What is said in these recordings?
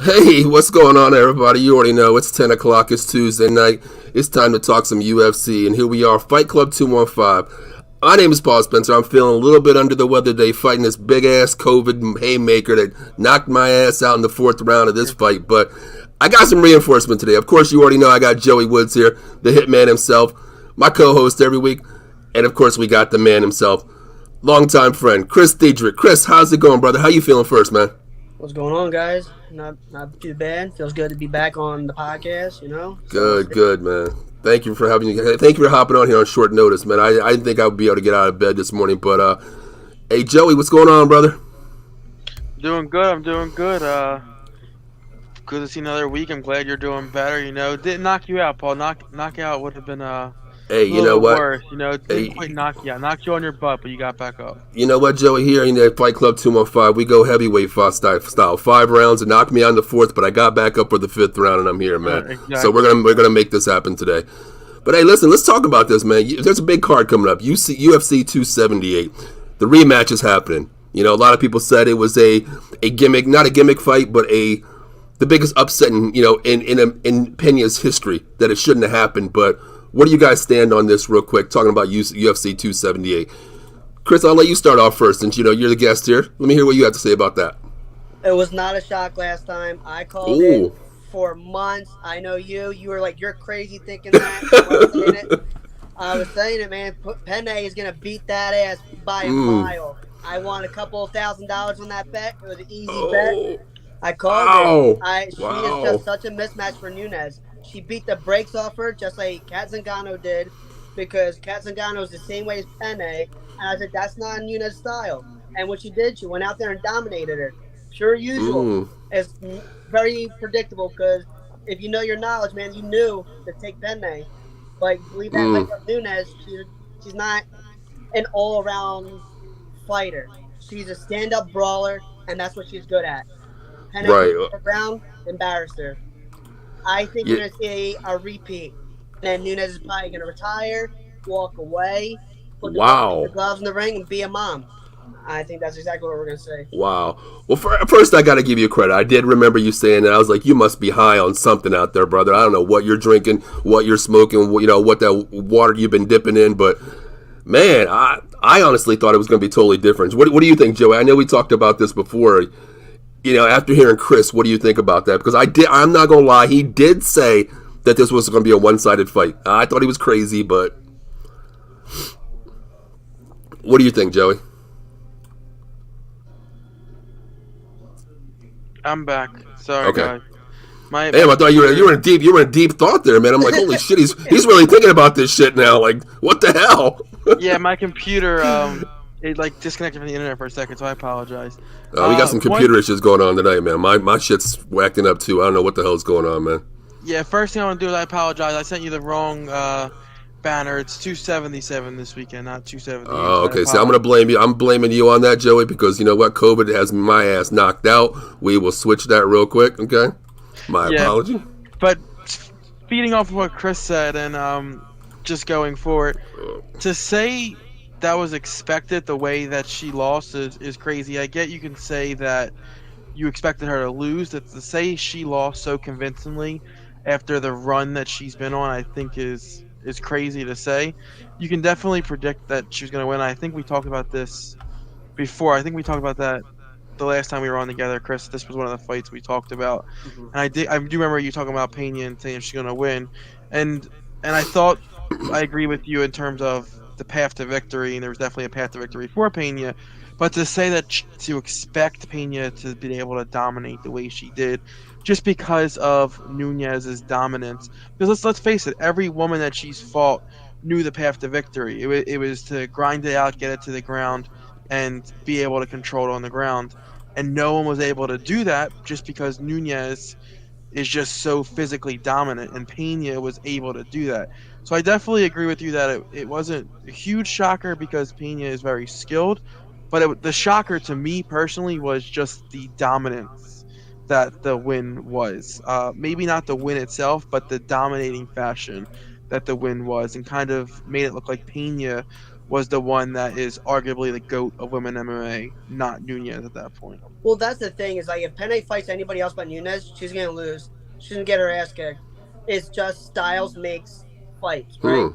Hey, what's going on, everybody? You already know it's 10 o'clock. It's Tuesday night. It's time to talk some UFC. And here we are, Fight Club 215. My name is Paul Spencer. I'm feeling a little bit under the weather today, fighting this big ass COVID haymaker that knocked my ass out in the fourth round of this fight. But I got some reinforcement today. Of course, you already know I got Joey Woods here, the hitman himself, my co host every week. And of course, we got the man himself, longtime friend, Chris Thedieck. Chris, how's it going, brother? How you feeling first, man? What's going on, guys? Not too bad. Feels good to be back on the podcast. Good, man. Thank you for having me. Thank you for hopping on here on short notice, man. I didn't think I would be able to get out of bed this morning, but hey, Joey, what's going on, brother? Doing good. I'm doing good. Good to see another week. I'm glad you're doing better. Didn't knock you out, Paul. Knockout would have been Hey, a you little know bit what? worse. Hey, Didn't quite knock you out. Knocked you on your butt, but you got back up. you know what, Joey? Here in the Fight Club 215, we go heavyweight fight style. 5 rounds and knocked me out in the fourth, but I got back up for the fifth round, and I'm here, man. Exactly. So we're gonna make this happen today. But hey, listen, let's talk about this, man. There's a big card coming up. UFC 278. The rematch is happening. You know, a lot of people said it was a gimmick, not a gimmick fight, but the biggest upset in Pena's history, that it shouldn't have happened. But where do you guys stand on this, real quick? Talking about UFC 278. Chris, I'll let you start off first, since you're the guest here. Let me hear what you have to say about that. It was not a shock last time. I called Ooh. it for months. I know you. You were like, you're crazy thinking that. I was saying it, man. Penne is gonna beat that ass by a mile. I won a couple of $1,000s on that bet. It was an easy bet. I called it. She is just such a mismatch for Nunes. She beat the brakes off her just like Kat Zingano did, because Kat Zingano is the same way as Penne. And I said, that's not Nunes' style. And what she did, she went out there and dominated her. Pure usual. It's very predictable, because if you know your knowledge, man, you knew to take Penne. But believe that, like Nunes, she's not an all-around fighter. She's a stand-up brawler, and that's what she's good at. Penne ground embarrassed her. I think we're going to see a repeat. And then Nunes is probably going to retire, walk away, put the gloves in the ring, and be a mom. I think that's exactly what we're going to say. Wow. Well, first, I got to give you credit. I did remember you saying that. I was like, you must be high on something out there, brother. I don't know what you're drinking, what you're smoking, what that water you've been dipping in. But, man, I honestly thought it was going to be totally different. What do you think, Joey? I know we talked about this before. After hearing Chris, what do you think about that? Because I'm not going to lie, he did say that this was going to be a one-sided fight. I thought he was crazy, but what do you think, Joey? I'm back. Sorry, guys. Damn, I thought you were in deep thought there, man. I'm like, holy shit, he's really thinking about this shit now. Like, what the hell? Yeah, my computer it disconnected from the internet for a second, so I apologize. We got some computer issues going on tonight, man. My shit's whacking up too. I don't know what the hell's going on, man. Yeah, first thing I want to do is I apologize. I sent you the wrong banner. It's 277 this weekend, not 278. Oh, okay. So I'm gonna blame you. I'm blaming you on that, Joey, because you know what? COVID has my ass knocked out. We will switch that real quick, okay? My apology. But feeding off of what Chris said, and just going forward, to say that was expected the way that she lost is crazy. I get you can say that you expected her to lose. That to say she lost so convincingly after the run that she's been on, I think is crazy to say. You can definitely predict that she was going to win. I think we talked about this before. I think we talked about that the last time we were on together, Chris. This was one of the fights we talked about. And I do remember you talking about Pena and saying she's going to win. And I thought I agree with you in terms of the path to victory, and there was definitely a path to victory for Pena. But to say that to expect Pena to be able to dominate the way she did, just because of Nunes's dominance. Because let's face it, every woman that she's fought knew the path to victory. It was to grind it out, get it to the ground, and be able to control it on the ground. And no one was able to do that just because Nunes is just so physically dominant, and Pena was able to do that. So I definitely agree with you that it wasn't a huge shocker because Pena is very skilled, but the shocker to me personally was just the dominance that the win was. Maybe not the win itself, but the dominating fashion that the win was, and kind of made it look like Pena was the one that is arguably the GOAT of women MMA, not Nunez at that point. Well, that's the thing is like if Penne fights anybody else but Nunez, she's gonna lose. She's gonna get her ass kicked. It's just styles makes fights, right?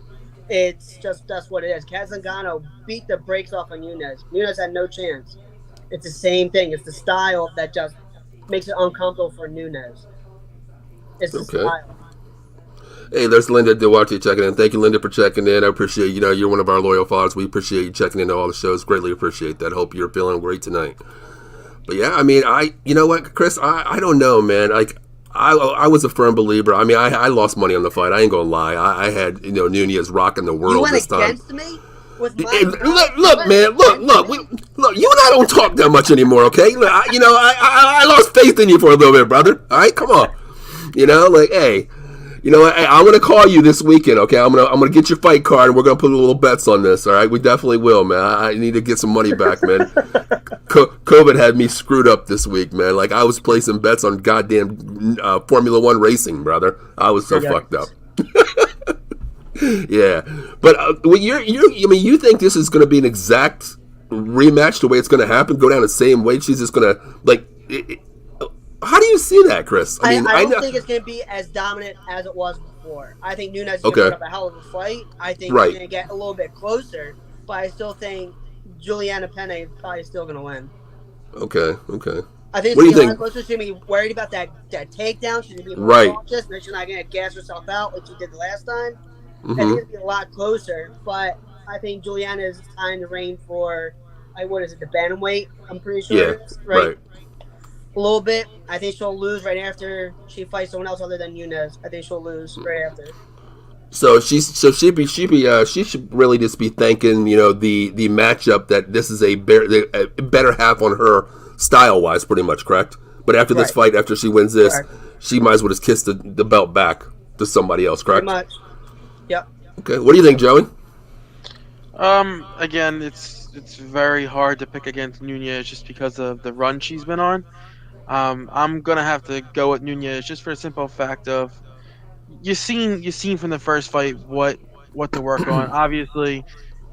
It's just that's what it is. Kat Zingano beat the brakes off of Nunez. Nunez had no chance. It's the same thing. It's the style that just makes it uncomfortable for Nunez. It's the style. Hey, there's Linda Duarte checking in. Thank you, Linda, for checking in. I appreciate you're one of our loyal followers. We appreciate you checking into all the shows. Greatly appreciate that. Hope you're feeling great tonight. But yeah, I mean, you know what, Chris? I don't know, man. Like, I was a firm believer. I mean, I lost money on the fight. I ain't gonna lie. I had Nunez rocking the world this time. You went against me? Look, man. Look. You and I don't talk that much anymore, okay? I lost faith in you for a little bit, brother. All right, come on. Hey. You know what? Hey, I'm gonna call you this weekend, okay? I'm gonna get your fight card, and we're gonna put a little bets on this. All right, we definitely will, man. I need to get some money back, man. COVID had me screwed up this week, man. Like I was placing bets on goddamn Formula One racing, brother. I was so fucked up. Yeah, but you think this is gonna be an exact rematch the way it's gonna happen? Go down the same way? She's just gonna how do you see that, Chris? I don't think it's going to be as dominant as it was before. I think Nunez is going to put up a hell of a fight. I think it's going to get a little bit closer, but I still think Juliana Penne is probably still going to win. Okay. I think it's going to be a lot closer. She's going to be worried about that takedown. She's going to be more cautious, and she's not going to gas herself out like she did the last time. I think it's going to be a lot closer, but I think Juliana is time to reign for, the bantamweight, I'm pretty sure. Yeah, right. A little bit. I think she'll lose right after she fights someone else other than Nunez. I think she'll lose right after. So she should really just be thanking the matchup that this is a better half on her style wise, pretty much, correct? But after this fight, after she wins this, she might as well just kiss the belt back to somebody else, correct? Pretty much. Yep. Okay. What do you think, Joey? Again, it's very hard to pick against Nunez just because of the run she's been on. I'm gonna have to go with Nunez just for a simple fact of you've seen from the first fight what to work on. Obviously,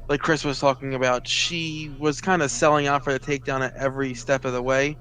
like Chris was talking about, she was kind of selling out for the takedown at every step of the way.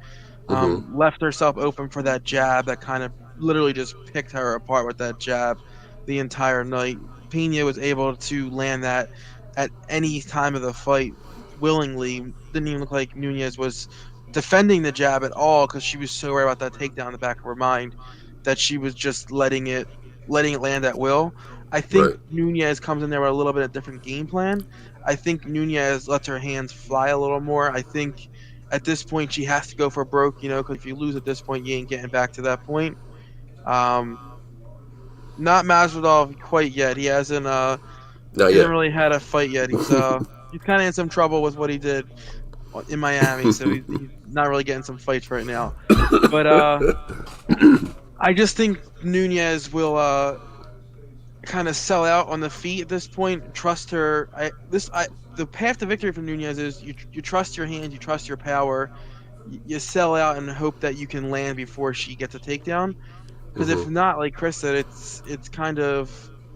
Left herself open for that jab that kind of literally just picked her apart with that jab the entire night. Pena was able to land that at any time of the fight willingly. Didn't even look like Nunez was defending the jab at all because she was so worried about that takedown in the back of her mind that she was just letting it land at will. I think Nunez comes in there with a little bit of different game plan. I think Nunez lets her hands fly a little more. I think at this point she has to go for broke, because if you lose at this point, you ain't getting back to that point. Not Masvidal quite yet. He hasn't really had a fight yet. He's kind of in some trouble with what he did in Miami, so he's not really getting some fights right now. But I just think Nunez will kind of sell out on the feet at this point. Trust her. The path to victory for Nunez is you trust your hands, you trust your power, you sell out and hope that you can land before she gets a takedown. Because if not, like Chris said, it's kind of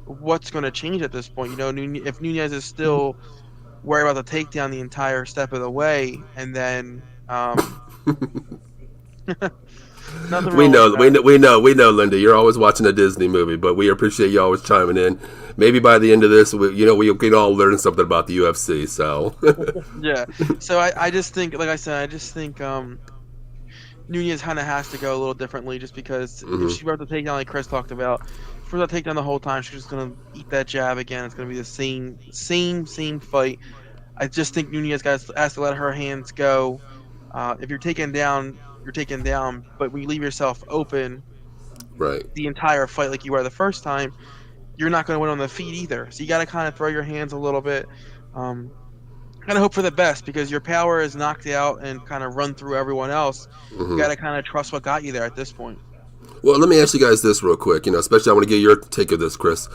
what's going to change at this point. If Nunez is still worry about the takedown the entire step of the way, and then we know, Linda. You're always watching a Disney movie, but we appreciate you always chiming in. Maybe by the end of this, we can all learn something about the UFC. So yeah. So I just think, like I said, Nunez kind of has to go a little differently, just because if she brought the takedown like Chris talked about, if she brought the takedown the whole time, she's just gonna eat that jab again. It's gonna be the same fight. I just think Nunez has to let her hands go. If you're taken down, you're taken down. But when you leave yourself open, the entire fight like you were the first time, you're not going to win on the feet either. So you got to kind of throw your hands a little bit. Kind of hope for the best, because your power is knocked out and kind of run through everyone else. You got to kind of trust what got you there at this point. Well, let me ask you guys this real quick. Especially I want to get your take of this, Chris.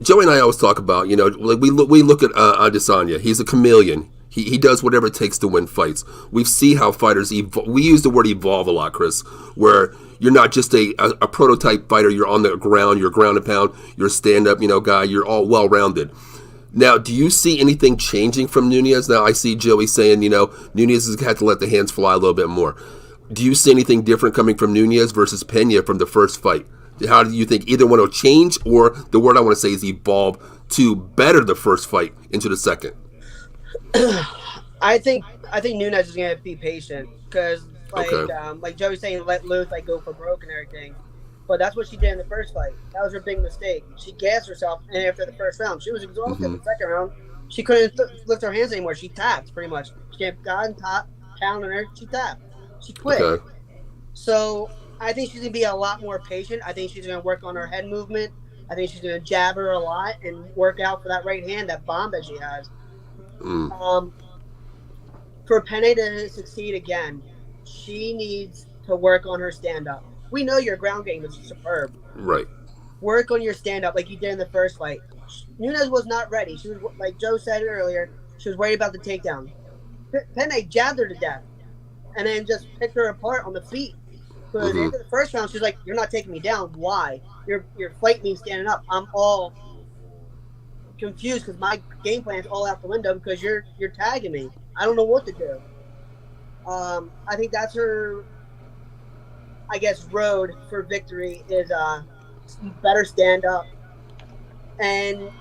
Joey and I always talk about, like we look at Adesanya. He's a chameleon. He does whatever it takes to win fights. We see how fighters evolve. We use the word evolve a lot, Chris, where you're not just a prototype fighter. You're on the ground. You're ground and pound. You're a stand-up, guy. You're all well-rounded. Now, do you see anything changing from Nunez? Now, I see Joey saying, Nunez has had to let the hands fly a little bit more. Do you see anything different coming from Nunez versus Pena from the first fight? How do you think either one will change, or the word I want to say is evolve to better the first fight into the second? I think Nunes is gonna be patient because Okay. like Joey's saying, let loose, like go for broke and everything. But that's what she did in the first fight. That was her big mistake. She gassed herself, and after the first round, she was exhausted. Mm-hmm. The second round, she couldn't lift her hands anymore. She tapped pretty much. She kept got on top, pounding her. She tapped. She quit. Okay. So I think she's gonna be a lot more patient. I think she's gonna work on her head movement. I think she's gonna jab her a lot and work out for that right hand, that bomb that she has. Mm. For Penne to succeed again, she needs to work on her stand up. We know your ground game is superb. Right. Work on your stand up like you did in the first fight. Nunez was not ready. She was, like Joe said earlier, she was worried about the takedown. Penne jabbed her to death and then just picked her apart on the feet. Because after the first round, she's like, "You're not taking me down. Why? You're fighting me standing up. I'm all confused because my game plan is all out the window because you're tagging me. I don't know what to do." I think that's her, I guess, road for victory is better stand up and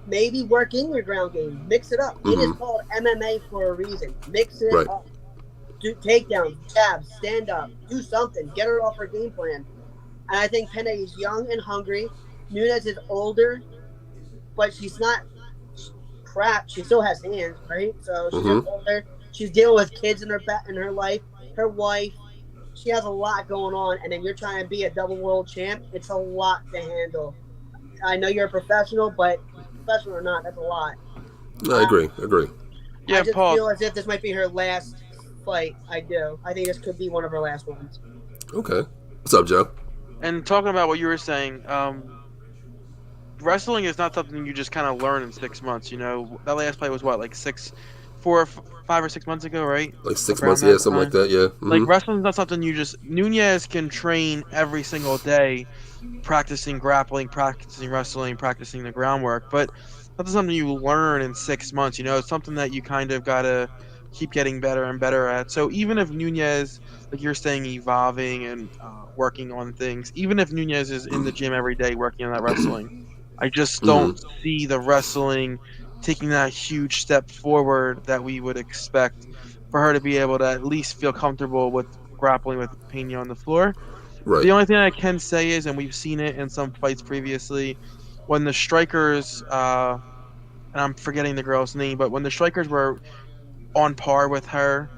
maybe work in your ground game. Mix it up. It is called MMA for a reason. Mix it up. Do takedowns, jabs, stand up, do something. Get her off her game plan. And I think Penne is young and hungry. Nunez is older, but she's not crap. She still has hands, right? So she's just older. She's dealing with kids in her life, her wife. She has a lot going on, and then you're trying to be a double world champ. It's a lot to handle. I know you're a professional, but professional or not, that's a lot. I agree. Yeah, I just Paul. feel as if this might be her last fight. I do. I think this could be one of her last ones. Okay. What's up, Joe? And talking about what you were saying, wrestling is not something you just kind of learn in 6 months. That last fight was what, like 5 or 6 months ago, right? Like 6 Around months, that something time. like that, yeah. Like wrestling is not something you just. Nunez can train every single day, practicing grappling, practicing wrestling, practicing the groundwork, but that's something you learn in 6 months. It's something that you kind of gotta keep getting better and better at. So even if Nunez, like you're saying, evolving and working on things, even if Nunez is in the gym every day working on that wrestling, I just don't see the wrestling taking that huge step forward that we would expect for her to be able to at least feel comfortable with grappling with Pena on the floor. Right. The only thing I can say is, and we've seen it in some fights previously, when the strikers, and I'm forgetting the girl's name, but when the strikers were on par with her,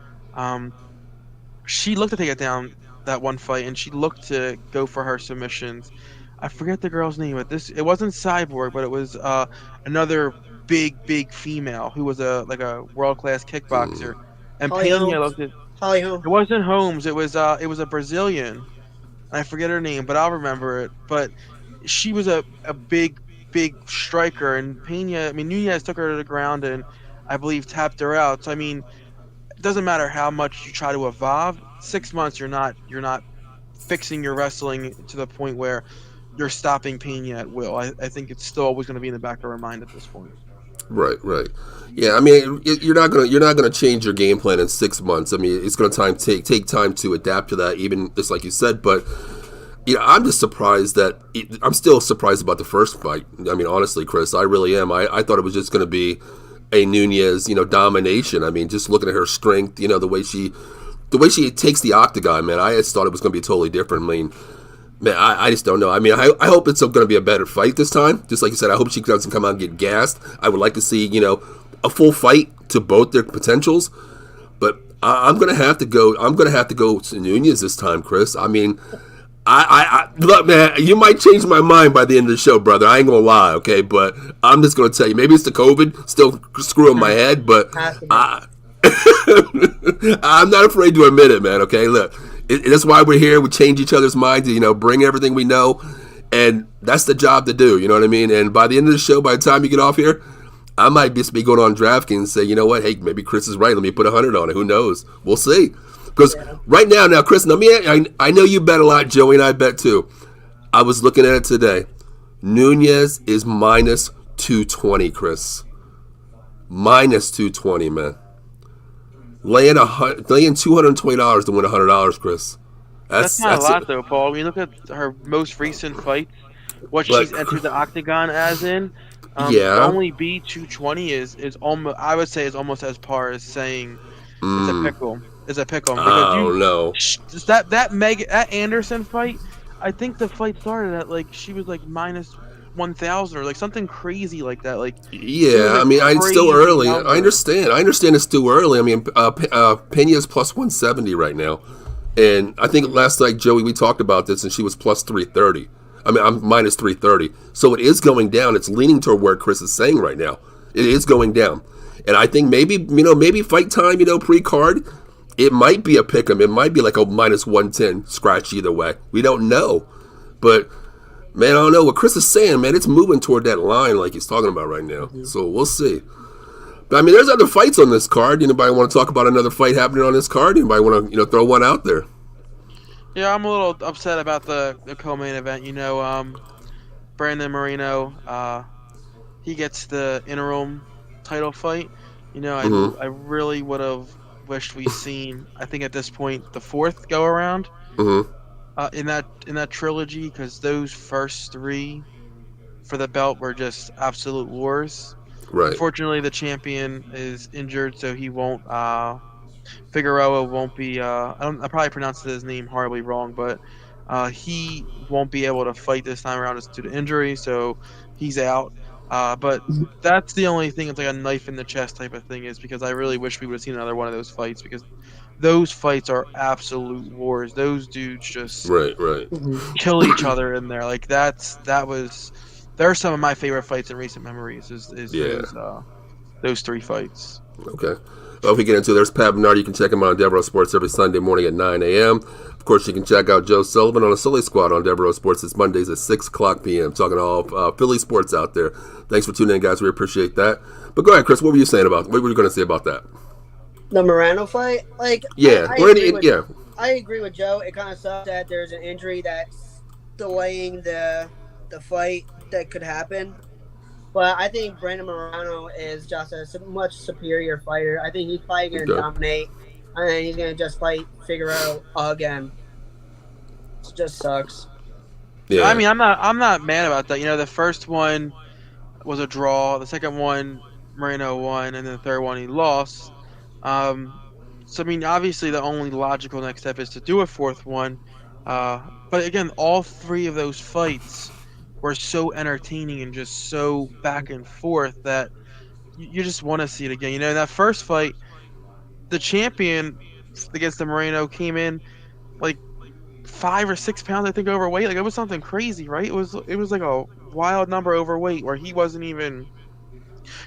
she looked to take it down that one fight, and she looked to go for her submissions. I forget the girl's name, but it wasn't Cyborg, but it was another big female who was a world class kickboxer. And Holly Pena Holmes. looked at. Holly Holmes. It wasn't Holmes. It was a Brazilian. I forget her name, but I'll remember it. But she was a big striker, and Nunez took her to the ground and I believe tapped her out. So I mean, it doesn't matter how much you try to evolve. 6 months, you're not fixing your wrestling to the point where you're stopping Pena at will. I think it's still always going to be in the back of our mind at this point. Right. Yeah, I mean, you're not gonna change your game plan in 6 months. I mean, it's gonna take time to adapt to that, even just like you said. But I'm just surprised I'm still surprised about the first fight. I mean, honestly, Chris, I really am. I thought it was just gonna be a Nunez, domination. I mean, just looking at her strength, the way she takes the octagon, man. I just thought it was gonna be totally different. I mean, man, I just don't know. I mean, I hope it's going to be a better fight this time. Just like you said, I hope she doesn't come out and get gassed. I would like to see, a full fight to both their potentials. But I'm going to have to go. I'm going to have to go to Nunez this time, Chris. I mean, I look, man. You might change my mind by the end of the show, brother. I ain't gonna lie, okay? But I'm just going to tell you. Maybe it's the COVID still screwing my head, but I'm not afraid to admit it, man. Okay, look. That's why we're here. We change each other's minds, bring everything we know, and that's the job to do. You know what I mean? And by the end of the show, by the time you get off here, I might just be going on DraftKings and say, you know what? Hey, maybe Chris is right. Let me put 100 on it. Who knows? We'll see. Because right now, Chris, I know you bet a lot. Joey and I bet too. I was looking at it today. Nunez is minus 220, Chris. Minus 220, man. Laying $220 to win $100, Chris. That's not a lot, though, Paul. When you look at her most recent fights, what But- she's entered the octagon as in, Yeah. to only be 220 is almost, I would say, is almost as par as saying it's a pickle. It's a pickle. Oh, no. That Anderson fight, I think the fight started at like she was like minus 1,000 or like something crazy like that. Like Yeah, I mean, it's still crazy early. number. I understand it's still early. I mean, Pena's plus 170 right now. And I think last night, Joey, we talked about this, and she was plus 330. I mean, I'm minus 330. So it is going down. It's leaning toward where Chris is saying right now. It is going down. And I think maybe fight time, pre-card, it might be a pick'em. It might be like a minus 110 scratch either way. We don't know. But, man, I don't know. What Chris is saying, man, it's moving toward that line like he's talking about right now. Mm-hmm. So we'll see. But, I mean, there's other fights on this card. Anybody want to talk about another fight happening on this card? Anybody want to, throw one out there? Yeah, I'm a little upset about the co-main event. Brandon Moreno, he gets the interim title fight. I really would have wished we seen. I think at this point the fourth go around in that trilogy, because those first three for the belt were just absolute wars. Right. Unfortunately, the champion is injured, so he won't. Figueroa won't be. I probably pronounced his name horribly wrong, but he won't be able to fight this time around due to injury, so he's out. But that's the only thing. It's like a knife in the chest type of thing, is because I really wish we would have seen another one of those fights, because those fights are absolute wars. Those dudes just kill each other in there. Like they're some of my favorite fights in recent memories. Those three fights. Okay. Well, if we get into it, there's Pat Bernard. You can check him out on Devereaux Sports every Sunday morning at 9 a.m. Of course, you can check out Joe Sullivan on the Sully Squad on Devereaux Sports. It's Mondays at 6 o'clock p.m. Talking all Philly sports out there. Thanks for tuning in, guys. We appreciate that. But go ahead, Chris. What were you saying about? What were you going to say about that? The Moreno fight? Yeah. I agree with Joe. It kind of sucks that there's an injury that's delaying the fight that could happen. But I think Brandon Moreno is just a much superior fighter. I think he's probably going to dominate. I think he's going to just fight Figueroa again. It just sucks. Yeah. I mean, I'm not mad about that. The first one was a draw. The second one, Moreno won, and then the third one he lost. So I mean, obviously, the only logical next step is to do a fourth one. But again, all three of those fights were so entertaining and just so back and forth that you just want to see it again. In that first fight, the champion against the Moreno came in like 5 or 6 pounds, I think, overweight. Like, it was something crazy, right? It was like a wild number overweight where he wasn't even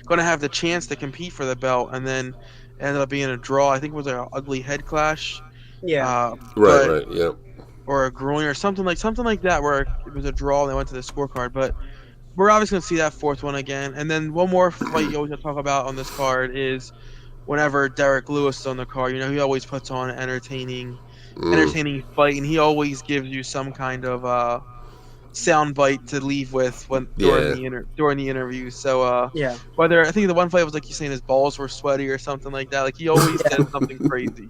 going to have the chance to compete for the belt, and then ended up being a draw. I think it was like an ugly head clash. Yeah. Right. Yeah. Or a groin or something like that, where it was a draw and they went to the scorecard. But we're obviously going to see that fourth one again. And then one more fight you always have to talk about on this card is whenever Derek Lewis is on the card. He always puts on an entertaining fight, and he always gives you some kind of sound bite to leave with during the interview. So whether I think the one fight was like you saying his balls were sweaty or something like that. Like, he always says something crazy.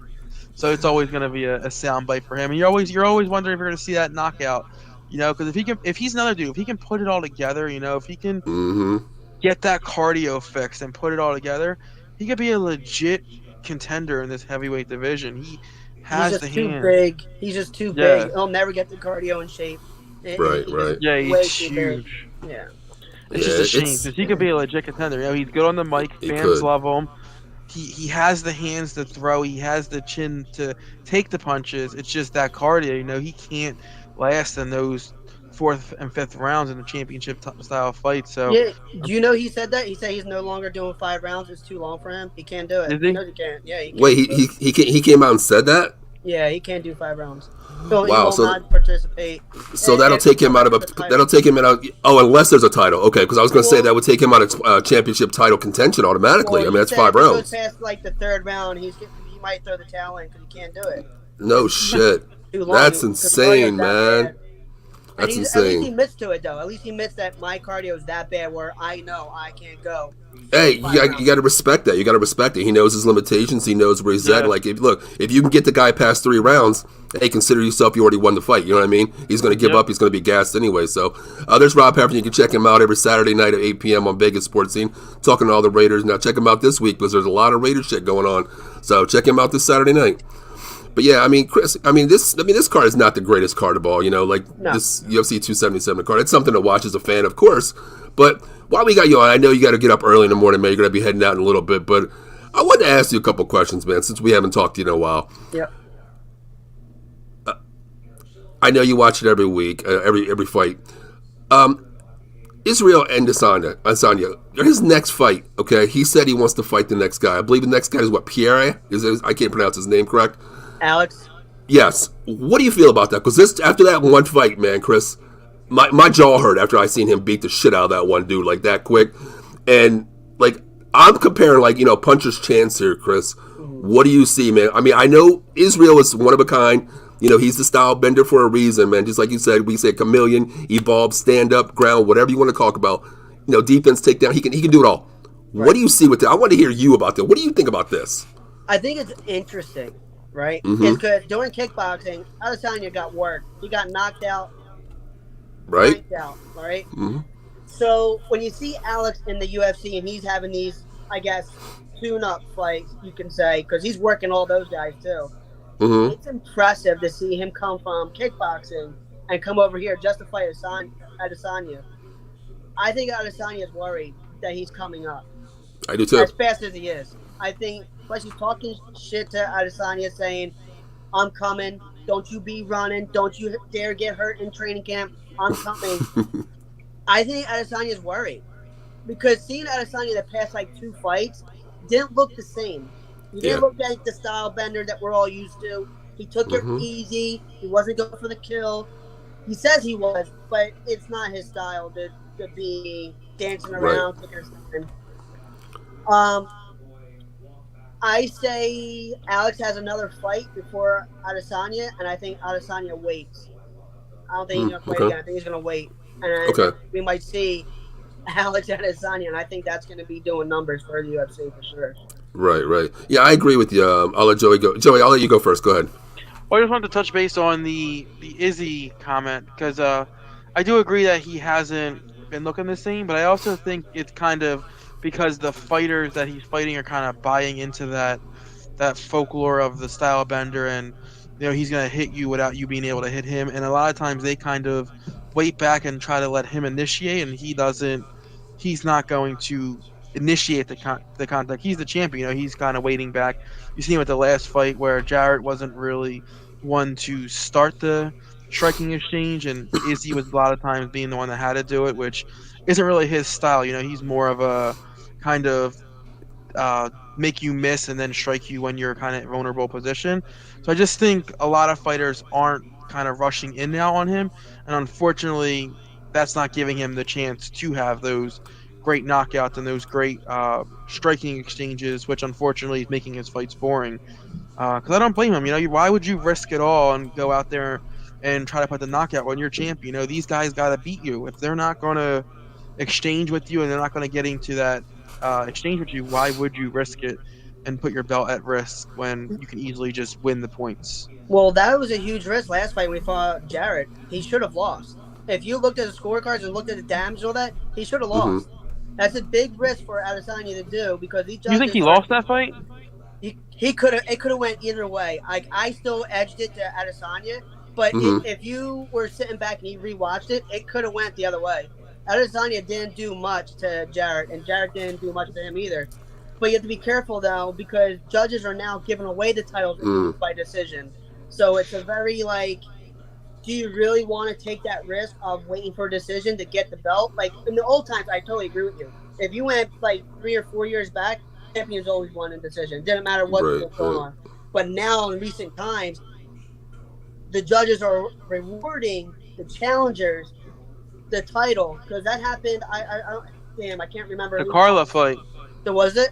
So it's always going to be a sound bite for him, and you're always wondering if you're going to see that knockout, because if he's another dude, if he can put it all together, if he can get that cardio fixed and put it all together, he could be a legit contender in this heavyweight division. He has the hands. He's just too big. He'll never get the cardio in shape. Right. Yeah, he's huge. Yeah. It's just a shame, because he could be a legit contender. He's good on the mic. Fans love him. He has the hands to throw. He has the chin to take the punches. It's just that cardio. He can't last in those 4th and 5th rounds in a championship style fight. So yeah, do he said that? He said he's no longer doing 5 rounds. It's too long for him. He can't do it. Is he? He knows he can't. Yeah. He can't. Wait, he came out and said that? Yeah, he can't do 5 rounds. So he wow. will not participate. So that'll take him out of unless there's a title. Okay, because I was going to say that would take him out of championship title contention automatically. I mean, that's 5 rounds. If he goes past like the 3rd round, he might throw the towel in because he can't do it. No shit. That's insane, man. And That's he's at least he insane. admits to it though. At least he admits that my cardio is that bad where I know I can't go Hey, 5 you rounds. got to respect that. You got to respect it. He knows his limitations. He knows where he's at. Yeah. Like, if you can get the guy past 3 rounds, hey, consider yourself you already won the fight. You know what I mean? He's going to give Yep. up. He's going to be gassed anyway. So, there's Rob Heffernan. You can check him out every Saturday night at 8 p.m. on Vegas Sports Scene, talking to all the Raiders. Now, check him out this week because there's a lot of Raiders shit going on. So, check him out this Saturday night. But yeah, I mean, Chris, this card is not the greatest card of all. You know, like No. this UFC 277 card. It's something to watch as a fan, of course. But while we got you on, I know you got to get up early in the morning, man. You're gonna be heading out in a little bit. But I wanted to ask you a couple questions, man, since we haven't talked to you in a while. Yep. I know you watch it every week, every fight. Israel and Adesanya, his next fight. Okay, he said he wants to fight the next guy. I believe the next guy is what, Pierre? I can't pronounce his name correct. Alex. Yes. What do you feel about that? Because after that one fight, man, Chris, my jaw hurt after I seen him beat the shit out of that one dude like that quick. And like I'm comparing puncher's chance here, Chris. What do you see, man? I mean, I know Israel is one of a kind. You know, he's the style bender for a reason, man. Just like you said, we say chameleon, evolve, stand up, ground, whatever you want to talk about. You know, defense, takedown. He can do it all. Right. What do you see with that? I want to hear you about that. What do you think about this? I think it's interesting, right? Mhm. It's because during kickboxing, Adesanya got worked. He got knocked out, Right? right? Hmm. So when you see Alex in the UFC and he's having these, I guess, tune-up fights, you can say, because he's working all those guys too. Hmm. It's impressive to see him come from kickboxing and come over here just to fight Adesanya. I think Adesanya is worried that he's coming up I do too. as fast as he is. I think, plus he's talking shit to Adesanya, saying, "I'm coming. Don't you be running. Don't you dare get hurt in training camp. I'm coming." I think Adesanya is worried because seeing Adesanya the past like 2 fights didn't look the same. He didn't look like the style bender that we're all used to. He took it easy. He wasn't going for the kill. He says he was, but it's not his style to be dancing around, taking his time. I say Alex has another fight before Adesanya, and I think Adesanya waits. I don't think he's going to fight again. I think he's going to wait. And we might see Alex Adesanya, and I think that's going to be doing numbers for the UFC for sure. Right. Yeah, I agree with you. I'll let Joey go. Joey, I'll let you go first. Go ahead. Well, I just wanted to touch base on the Izzy comment because I do agree that he hasn't been looking the same, but I also think it's kind of because the fighters that he's fighting are kind of buying into that folklore of the style bender, and he's gonna hit you without you being able to hit him, and a lot of times they kind of wait back and try to let him initiate, and he's not going to initiate the contact. He's the champion. He's kind of waiting back. You see him at the last fight where Jarrett wasn't really one to start the striking exchange, and Izzy was a lot of times being the one that had to do it, which isn't really his style. He's more of a kind of make you miss and then strike you when you're kind of vulnerable position. So I just think a lot of fighters aren't kind of rushing in now on him, and unfortunately that's not giving him the chance to have those great knockouts and those great striking exchanges, which unfortunately is making his fights boring. Because I don't blame him. Why would you risk it all and go out there and try to put the knockout when you're champion? These guys got to beat you. If they're not going to exchange with you and they're not going to get into that exchange with you, why would you risk it and put your belt at risk when you can easily just win the points? Well, that was a huge risk last fight when we fought Jarrett. He should have lost. If you looked at the scorecards and looked at the damage and all that, he should have lost. That's a big risk for Adesanya to do because these judges. You think he lost that fight? He could have. It could have went either way. I still edged it to Adesanya, but if you were sitting back and you rewatched it, it could have went the other way. Adesanya didn't do much to Jarrett, and Jarrett didn't do much to him either. But you have to be careful though because judges are now giving away the titles by decision. So it's a very do you really want to take that risk of waiting for a decision to get the belt? Like in the old times, I totally agree with you. If you went 3 or 4 years back, champions always won in decision. Didn't matter what was going on. But now in recent times, the judges are rewarding the challengers the title because that happened. I can't remember. The Carla fight. So was it?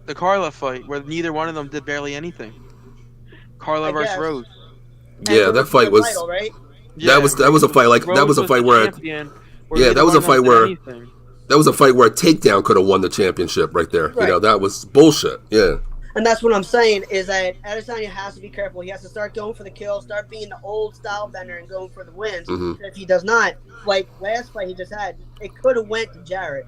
The Carla fight where neither one of them did barely anything. Carla versus Rose. Yeah, that fight was title, right? Yeah, That was a fight like that Rose was a was the fight where champion, where yeah, that neither was one a of them fight did where anything. a takedown could have won the championship right there. You Right. know, that was bullshit. Yeah. And that's what I'm saying is that Adesanya has to be careful. He has to start going for the kill, start being the old style bender and going for the wins. Mm-hmm. If he does not, like last fight he just had, it could have went to Jarrett.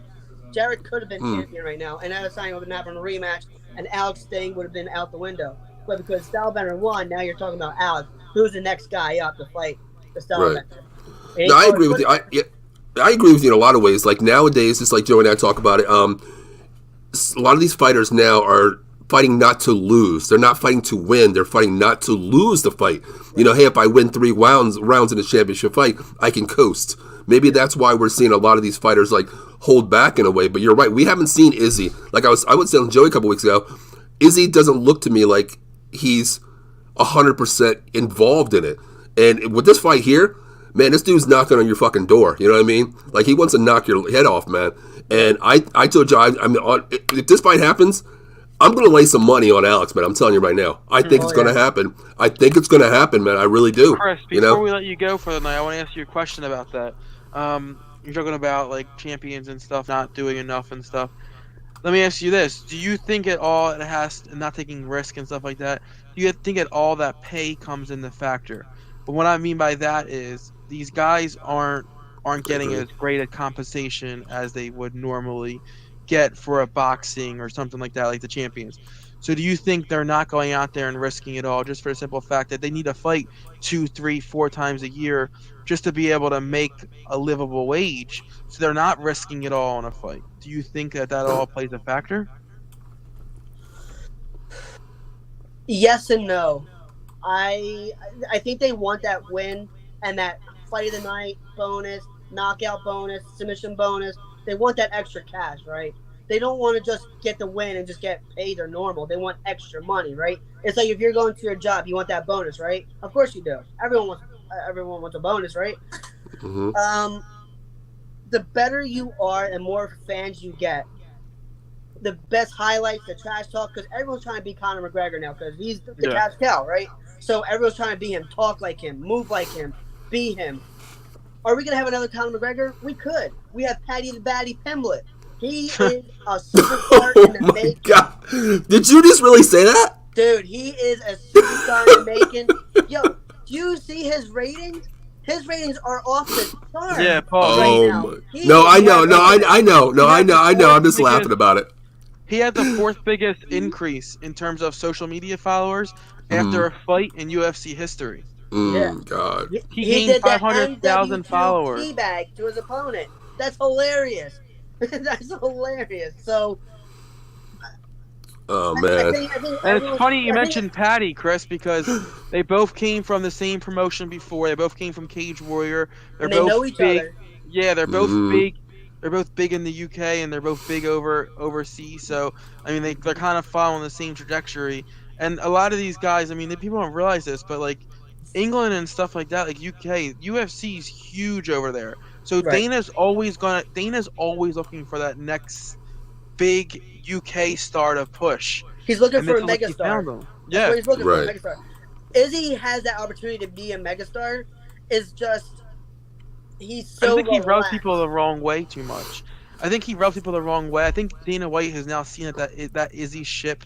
Jarrett could have been champion right now, and Adesanya would have been having a rematch, and Alex thing would have been out the window. But because Stylebender won, now you're talking about Alex. Who's the next guy up to fight the Right. Stylebender? It No, ain't I Corey agree with you. Whittaker. I agree with you in a lot of ways. Like nowadays, it's like Joe and I talk about it. A lot of these fighters now are fighting not to lose. They're not fighting to win. They're fighting not to lose the fight. You know, hey, if I win 3 rounds in a championship fight, I can coast. Maybe that's why we're seeing a lot of these fighters like hold back in a way. But you're right. We haven't seen Izzy. Like I was telling Joey a couple weeks ago. Izzy doesn't look to me like he's 100% involved in it. And with this fight here, man, this dude's knocking on your fucking door. You know what I mean? Like he wants to knock your head off, man. And I told you, I mean, if this fight happens, I'm going to lay some money on Alex, man. I'm telling you right now. I think it's going to happen. I think it's going to happen, man. I really do. Chris, before we let you go for the night, I want to ask you a question about that. You're talking about like champions and stuff not doing enough and stuff. Let me ask you this: do you think at all it has not taking risk and stuff like that? Do you think at all that pay comes into factor? But what I mean by that is these guys aren't getting as great a compensation as they would normally get for a boxing or something like that, like the champions. So do you think they're not going out there and risking it all just for the simple fact that they need to fight 2, 3, 4 times a year just to be able to make a livable wage? So they're not risking it all in a fight. Do you think that all plays a factor? Yes and no. I think they want that win and that fight of the night bonus, knockout bonus, submission bonus. They want that extra cash, right? They don't want to just get the win and just get paid or normal. They want extra money, right? It's like if you're going to your job, you want that bonus, right? Of course you do. Everyone wants a bonus, right? Mm-hmm. The better you are and more fans you get, the best highlights, the trash talk, because everyone's trying to be Conor McGregor now because he's the cash cow, right? So everyone's trying to be him, talk like him, move like him, be him. Are we going to have another Conor McGregor? We could. We have Paddy the Baddy Pimblett. He is a superstar in the making. God. Did you just really say that? Dude, he is a superstar in the making. Yo, do you see his ratings? His ratings are off the charts. Yeah, Paul. Right now. I know. I'm just laughing about it. He had the 4th biggest increase in terms of social media followers after a fight in UFC history. God. He gained 500,000 followers. Teabag to his opponent. That's hilarious. That's hilarious. So. Oh man. And it's funny you mentioned Paddy, Chris, because they both came from the same promotion before. They both came from Cage Warrior. They know each other. Yeah, they're both big. They're both big in the UK and they're both big overseas. So I mean, they're kind of following the same trajectory. And a lot of these guys, I mean, people don't realize this, but like England and stuff like that, like UK, UFC is huge over there. So right. Dana's always looking for that next big UK star to push. He's looking for a megastar. Yeah, he's looking for a megastar. Izzy has that opportunity to be a megastar. It's just he's so. I think relaxed. He rubs people the wrong way too much. I think Dana White has now seen that Izzy ship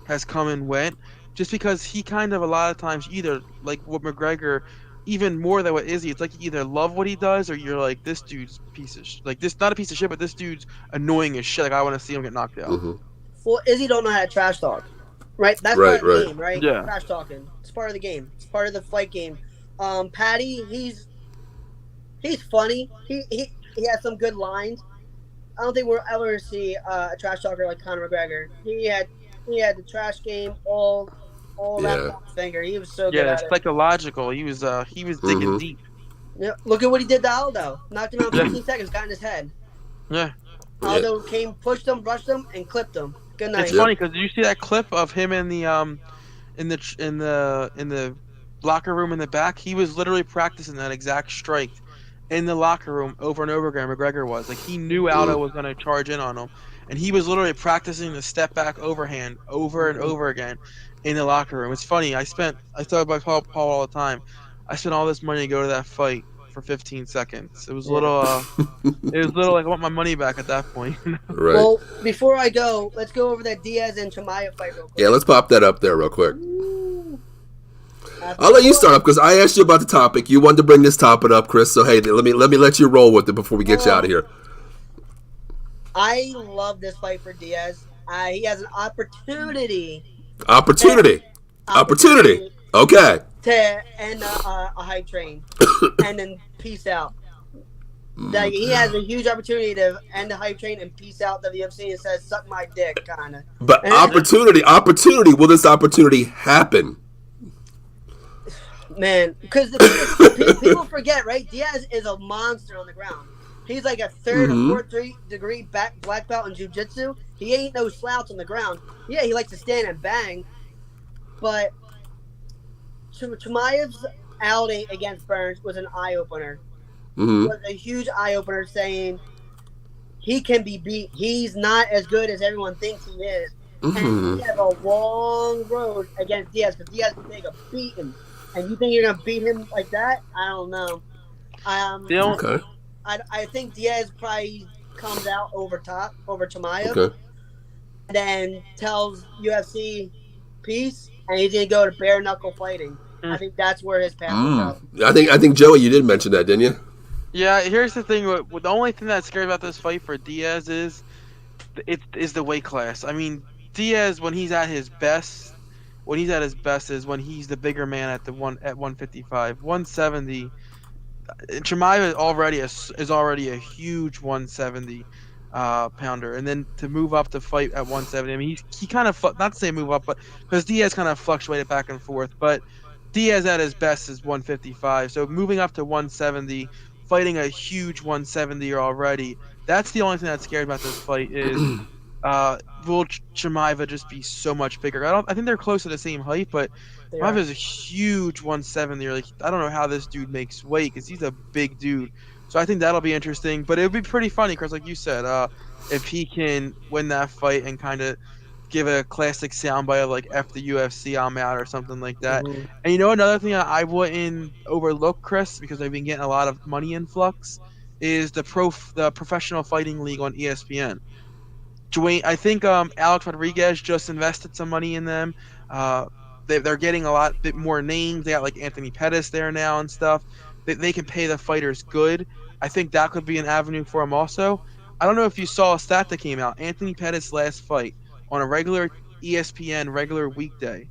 has come and went, just because he kind of a lot of times either like with McGregor, even more than what Izzy, it's like you either love what he does or you're like, this dude's piece of like this, not a piece of shit, but this dude's annoying as shit. Like I want to see him get knocked out. Mm-hmm. Well, Izzy don't know how to trash talk, right? That's part of the game, right? Yeah. Trash talking. It's part of the game. It's part of the fight game. Paddy, he's funny. He has some good lines. I don't think we'll ever see a trash talker like Conor McGregor. He had the trash game all that finger. He was so good. Yeah, it's psychological. He was digging deep. Yeah, look at what he did to Aldo. Knocked him out in 15 seconds. Got in his head. Yeah. Aldo came, pushed him, rushed him, and clipped him. Good night. It's funny because did you see that clip of him in the locker room in the back? He was literally practicing that exact strike in the locker room over and over again. McGregor was like, he knew Aldo was going to charge in on him, and he was literally practicing the step back overhand over and over again in the locker room. It's funny. I talk about Paul all the time. I spent all this money to go to that fight for 15 seconds. It was a Yeah. little like I want my money back at that point. Right. Well, before I go, let's go over that Diaz and Chimaev fight real Yeah, quick. let's pop that up there real quick. Ooh. I'll let you Before, start up because I asked you about the topic. You wanted to bring this topic up, Chris. So hey, let you roll with it before we get you out of here. I love this fight for Diaz. He has an to, Opportunity. Opportunity. opportunity Okay. to end a hype train and then peace out. Like he has a huge opportunity to end the hype train and peace out UFC and says "suck my dick" kind of. But opportunity. Will this opportunity happen? Man, because people forget, right? Diaz is a monster on the ground. He's like a third or fourth degree black belt in jiu-jitsu. He ain't no slouch on the ground. Yeah, he likes to stand and bang, but Chimaev's outing against Burns was an eye opener. Was a huge eye opener, saying he can be beat. He's not as good as everyone thinks he is, and he has a long road against Diaz because Diaz can take a beating. And you think you're gonna beat him like that? I don't know. Okay. I think Diaz probably comes out over Chimaev, Okay. and then tells UFC peace, and he's gonna go to bare knuckle fighting. I think that's where his path will go. I think Joey, you did mention that, didn't you? Yeah, here's the thing. The only thing that's scary about this fight for Diaz is the weight class. I mean, Diaz when he's at his best, is when he's the bigger man at 155, 170. Chimaev is already a huge 170 pounder, and then to move up to fight at 170. I mean, he kind of not to say move up, but because Diaz kind of fluctuated back and forth, but Diaz at his best is 155. So moving up to 170, fighting a huge 170 already. That's the only thing that's scary about this fight is will Chimaev just be so much bigger? I think they're close to the same height, but Chimaev is a huge 170. Like I don't know how this dude makes weight because he's a big dude. So I think that'll be interesting. But it would be pretty funny because, like you said, if he can win that fight and kind of give a classic soundbite of like "F the UFC, I'm out" or something like that. Mhm. And you know another thing I wouldn't overlook, Chris, because they've been getting a lot of money influx, is the professional fighting league on ESPN. Dwayne, I think Alex Rodriguez just invested some money in them. Uh, they're getting a lot bit more names. They got like Anthony Pettis there now and stuff. They can pay the fighters good. I think that could be an avenue for them also. I don't know if you saw a stat that came out. Anthony Pettis' last fight on a regular ESPN regular weekday,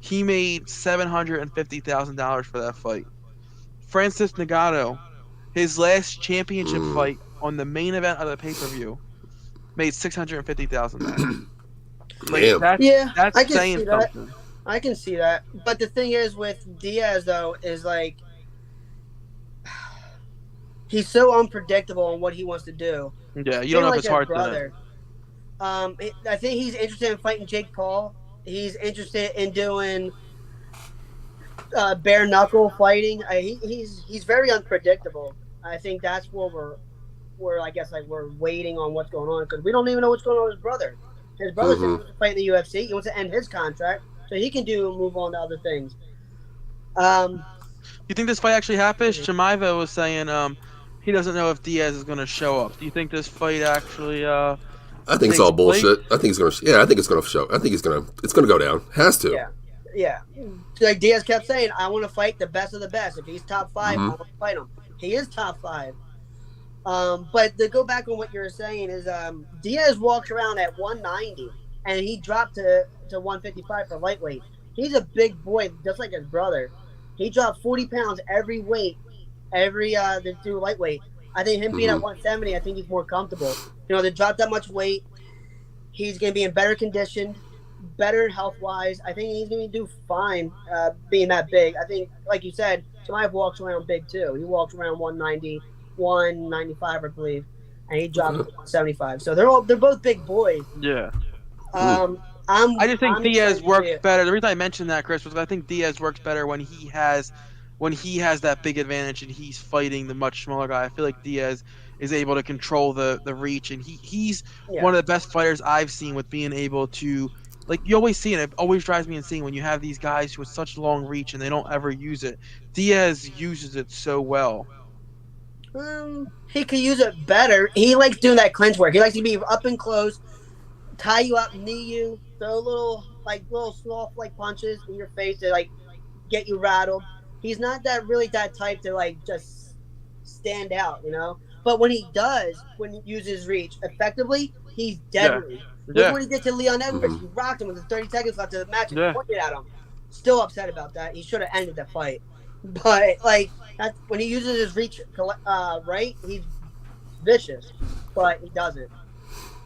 he made $750,000 for that fight. Francis Ngannou, his last championship fight on the main event of the pay-per-view, made $650,000 that. Like Damn. Yeah, that's I can saying see that. something. I can see that. But the thing is with Diaz though is like he's so unpredictable on what he wants to do. Yeah, you don't know if Like it's his hard brother. I think he's interested in fighting Jake Paul. He's interested in doing bare knuckle fighting. He's very unpredictable. I think that's where we're I guess like we're waiting on what's going on because we don't even know what's going on with his brother. His brother said he wants to fight in the UFC. He wants to end his contract so he can move on to other things. You think this fight actually happens? Chimaev was saying he doesn't know if Diaz is going to show up. Do you think this fight actually I think it's all bullshit. I think it's gonna. Yeah, I think it's gonna show. I think it's gonna go down. Has to. Yeah. Like Diaz kept saying, I want to fight the best of the best. If he's top 5, I want to fight him. He is top 5. But to go back on what you were saying is Diaz walks around at 190 and he dropped to 155 for lightweight. He's a big boy, just like his brother. He dropped 40 pounds every weight, to do lightweight. I think him being at 170, I think he's more comfortable. You know, to drop that much weight, he's going to be in better condition, better health-wise. I think he's going to do fine being that big. I think, like you said, Chimaev walks around big too. He walks around 190, 195, I believe, and he dropped to 175. So they're both big boys. Yeah. I just think Diaz works better. The reason I mentioned that, Chris, was I think Diaz works better when he has that big advantage and he's fighting the much smaller guy. I feel like Diaz is able to control the reach, and he's one of the best fighters I've seen with being able to like you always see it. It always drives me insane when you have these guys with such long reach and they don't ever use it. Diaz uses it so well. He could use it better. He likes doing that clinch work. He likes to be up and close, tie you up, knee you, throw little soft like punches in your face to like get you rattled. He's not that type to like just stand out, you know. But when he does, when he uses reach effectively, he's Yeah, deadly. Look yeah, what he did to Leon Edwards. Mhm. He rocked him with 30 seconds left of the match and yeah. pointed at him. Still upset about that. He should have ended the fight. But like that's when he uses his reach right, he's vicious, but he doesn't.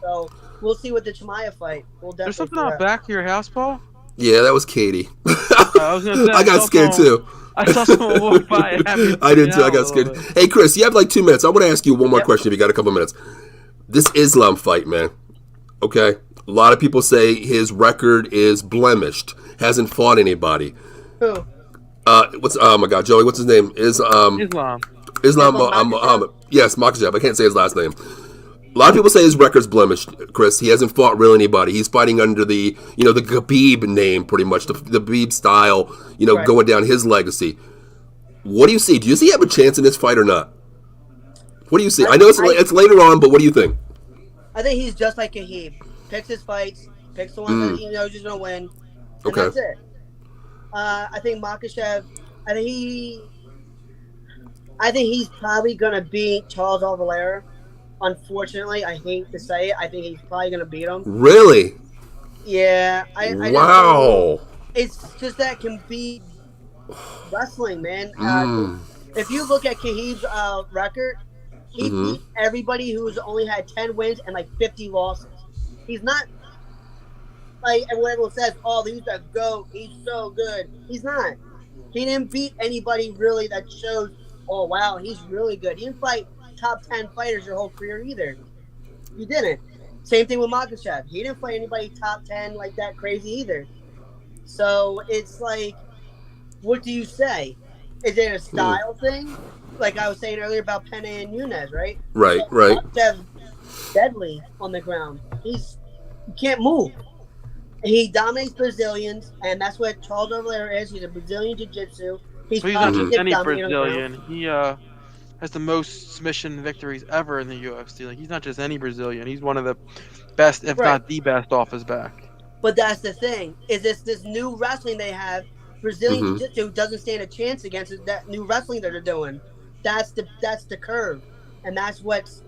So we'll see with the Chimaev fight. We'll There's definitely something see out that. back to your house, Paul. Yeah, that was Katie. I was gonna say I got scared too. I saw someone walk by. It had me I did freaking too. I out a got little scared. bit. Hey, Chris, you have like 2 minutes. I want to ask you one more Yep. question if you got a couple minutes. This Islam fight, man. Okay. A lot of people say his record is blemished. Hasn't fought anybody. Who? What's oh my God, Joey? What's his name? Islam. Islam Islam Makhachev? Muhammad. Yes, Makhachev. I can't say his last name. A lot of people say his record's blemished, Chris. He hasn't fought really anybody. He's fighting under the the Khabib name, pretty much the Khabib style. Right. Going down his legacy. What do you see? Do you see he have a chance in this fight or not? What do you see? I know it's later on, but what do you think? I think he's just like Kahib. Picks his fights, picks the ones that he knows he's gonna win, and Okay. that's it. I think Makhachev. I think he's probably gonna beat Charles Oliveira. Unfortunately, I hate to say it. I think he's probably gonna beat him. Really? Yeah, I just don't- Wow. it's just that can be wrestling, man. Mm. If you look at Kahib's record, he Mhm. beat everybody who's only had 10 wins and like 50 losses. He's not like what everyone says, oh, he's a GOAT, he's so good. He's not. He didn't beat anybody really that shows, oh, wow, he's really good. He didn't fight top 10 fighters your whole career either. You didn't. Same thing with Makhachev. He didn't fight anybody top 10 like that crazy either. So it's like, what do you say? Is it a style thing? Like I was saying earlier about Penne and Nunes, right? Right. So Right. Makhachev's deadly on the ground. He can't move. He dominates Brazilians, and that's what Charles Oliveira is. He's a Brazilian jiu-jitsu. He's But he's not probably just any dominating on the ground. Brazilian. He has the most submission victories ever in the UFC. Like he's not just any Brazilian. He's one of the best, if Right. not the best, off his back. But that's the thing. Is this new wrestling they have? Brazilian Mhm. Jiu-Jitsu doesn't stand a chance against that new wrestling that they're doing. That's the curve, and that's what's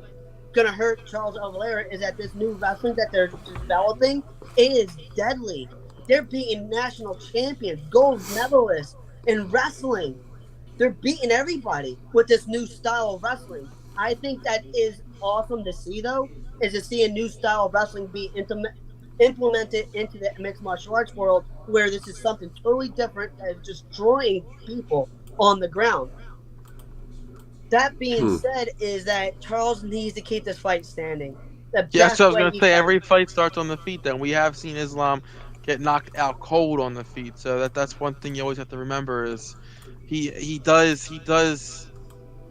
gonna hurt Charles Oliveira. Is that this new wrestling that they're developing is deadly. They're beating national champions, gold medalists in wrestling. They're beating everybody with this new style of wrestling. I think that is awesome to see, though, is to see a new style of wrestling be implemented into the mixed martial arts world, where this is something totally different that is destroying people on the ground. That being said, is that Charles needs to keep this fight standing. Yeah, so I was gonna say every fight starts on the feet. Then we have seen Islam get knocked out cold on the feet. So that's one thing you always have to remember is he does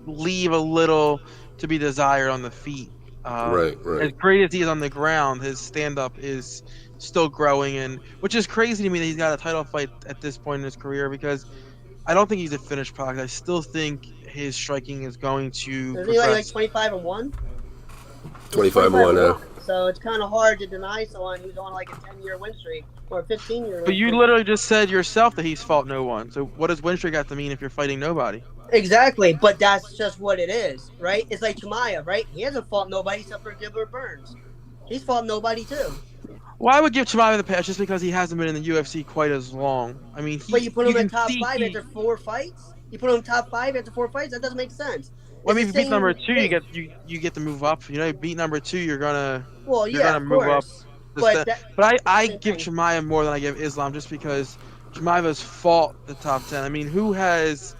leave a little to be desired on the feet. Right. As great as he is on the ground, his stand up is still growing, and which is crazy to me that he's got a title fight at this point in his career because I don't think he's a finished product. I still think his striking is going to Isn't he like progress. 25-1? 25-1. So it's kind of hard to deny someone who's on like a 10-year win streak or a 15-year. But you literally just said yourself that he's fought no one. So what does win streak have to mean if you're fighting nobody? Exactly, but that's just what it is, right? It's like Chimaev, right? He hasn't fought nobody except for Gilbert Burns. He's fought nobody too. Well, I would give Chimaev the pass just because he hasn't been in the UFC quite as long. I mean, But you put him in can top see 5 after 4 fights? You put him in top 5 after 4 fights? That doesn't make sense. Well, I mean, It's if you the beat number same 2, thing. you get to move up. You know, you beat number 2, you're gonna Well, you're yeah, gonna of move up. course. But I same give thing. Chimaev more than I give Islam just because Chimaev has fought the top 10. I mean, who has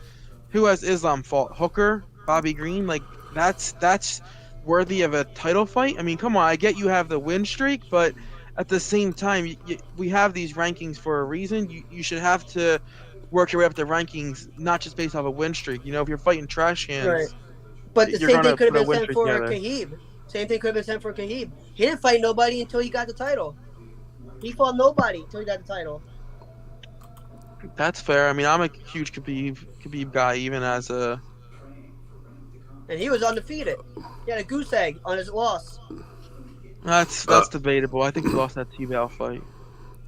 Islam fought? Hooker, Bobby Green, like that's worthy of a title fight. I mean, come on, I get you have the win streak, but at the same time, we have these rankings for a reason. You should have to work your way up the rankings, not just based off a win streak. You know, if you're fighting trash cans, Right. But the you're same gonna thing could have put a been win sent streak for together. Kahib. Same thing could have been sent for Kahib. He didn't fight nobody until he got the title. He fought nobody until he got the title. That's fair. I mean, I'm a huge Khabib guy, even as a. And he was undefeated. He had a goose egg on his loss. That's debatable. I think he lost that T-Bow fight.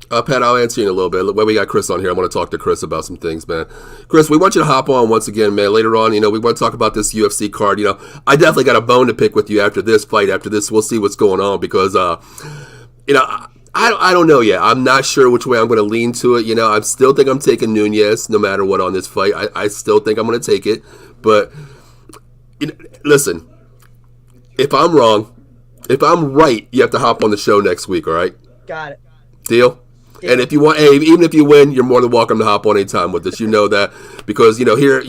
Pat, I'll answer you in a little bit. When we got Chris on here, I want to talk to Chris about some things, man. Chris, we want you to hop on once again, man. Later on, we want to talk about this UFC card. I definitely got a bone to pick with you after this fight. After this, we'll see what's going on because, I don't know yet. I'm not sure which way I'm going to lean to it. I still think I'm taking Nunez no matter what on this fight. I still think I'm going to take it. But, listen, if I'm wrong, if I'm right, you have to hop on the show next week, all right? Got it. Deal? And if you want, hey, even if you win, you're more than welcome to hop on anytime with us. You know that because here,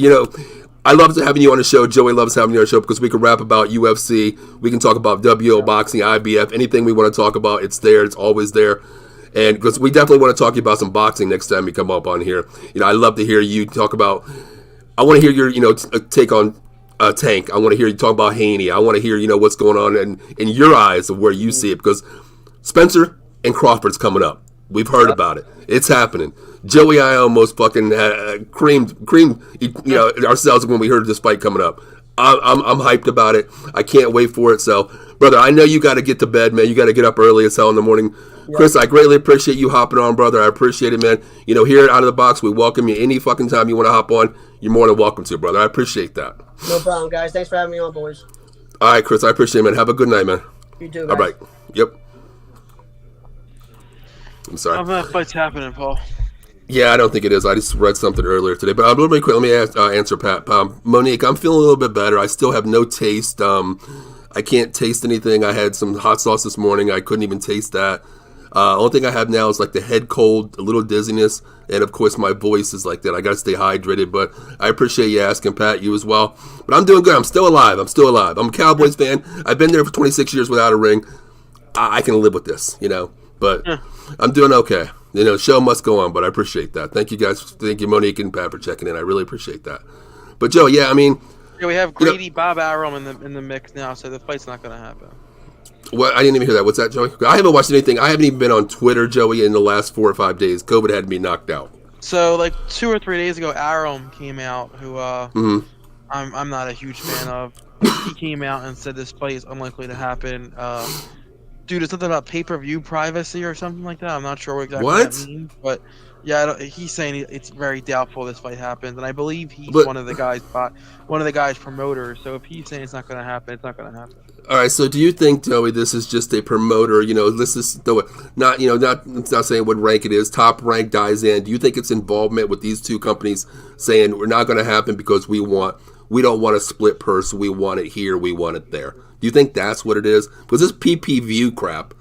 I love having you on the show. Joey loves having you on the show because we can rap about UFC. We can talk about WO boxing, IBF, anything we want to talk about. It's there. It's always there. And because we definitely want to talk to you about some boxing next time you come up on here. I love to hear you talk about. I want to hear your take on Tank. I want to hear you talk about Haney. I want to hear what's going on in your eyes of where you see it because Spencer and Crawford's coming up. We've heard about it. It's happening. Joey, I almost fucking creamed ourselves when we heard this fight coming up. I'm hyped about it. I can't wait for it. So, brother, I know you got to get to bed, man. You got to get up early as hell in the morning. Yep. Chris, I greatly appreciate you hopping on, brother. I appreciate it, man. Here at Out of the Box, we welcome you any fucking time you want to hop on. You're more than welcome to, brother. I appreciate that. No problem, guys. Thanks for having me on, boys. All right, Chris, I appreciate it, man. Have a good night, man. You too, guys. All right. Yep. I'm sorry. That fight's happening, Paul. Yeah, I don't think it is. I just read something earlier today. But really quick, let me answer Pat. Monique, I'm feeling a little bit better. I still have no taste. I can't taste anything. I had some hot sauce this morning. I couldn't even taste that. Only thing I have now is like the head cold, a little dizziness, and of course my voice is like that. I got to stay hydrated, but I appreciate you asking, Pat, you as well. But I'm doing good. I'm still alive. I'm a Cowboys fan. I've been there for 26 years without a ring. I can live with this, but I'm doing okay. Show must go on, but I appreciate that. Thank you guys. Thank you, Monique and Pat, for checking in. I really appreciate that. But Joe, yeah, I mean, we have Grady Bob Arum in the mix now, so the fight's not going to happen. What? I didn't even hear that. What's that, Joey? I haven't watched anything. I haven't even been on Twitter, Joey, in the last 4 or 5 days. COVID had me knocked out. So, like 2 or 3 days ago, Arum came out, who I'm not a huge fan of. He came out and said this fight is unlikely to happen. Due to something about pay-per-view privacy or something like that. I'm not sure what exactly that means, but yeah, he's saying it's very doubtful this fight happens, and I believe he's one of the guys promoters. So if he's saying it's not going to happen, it's not going to happen. All right. So do you think, Joey, this is just a promoter? This is not saying what rank it is. Top Rank dies in. Do you think it's involvement with these two companies saying we're not going to happen because we don't want a split purse. We want it here. We want it there. Do you think that's what it is? Because this PPV crap,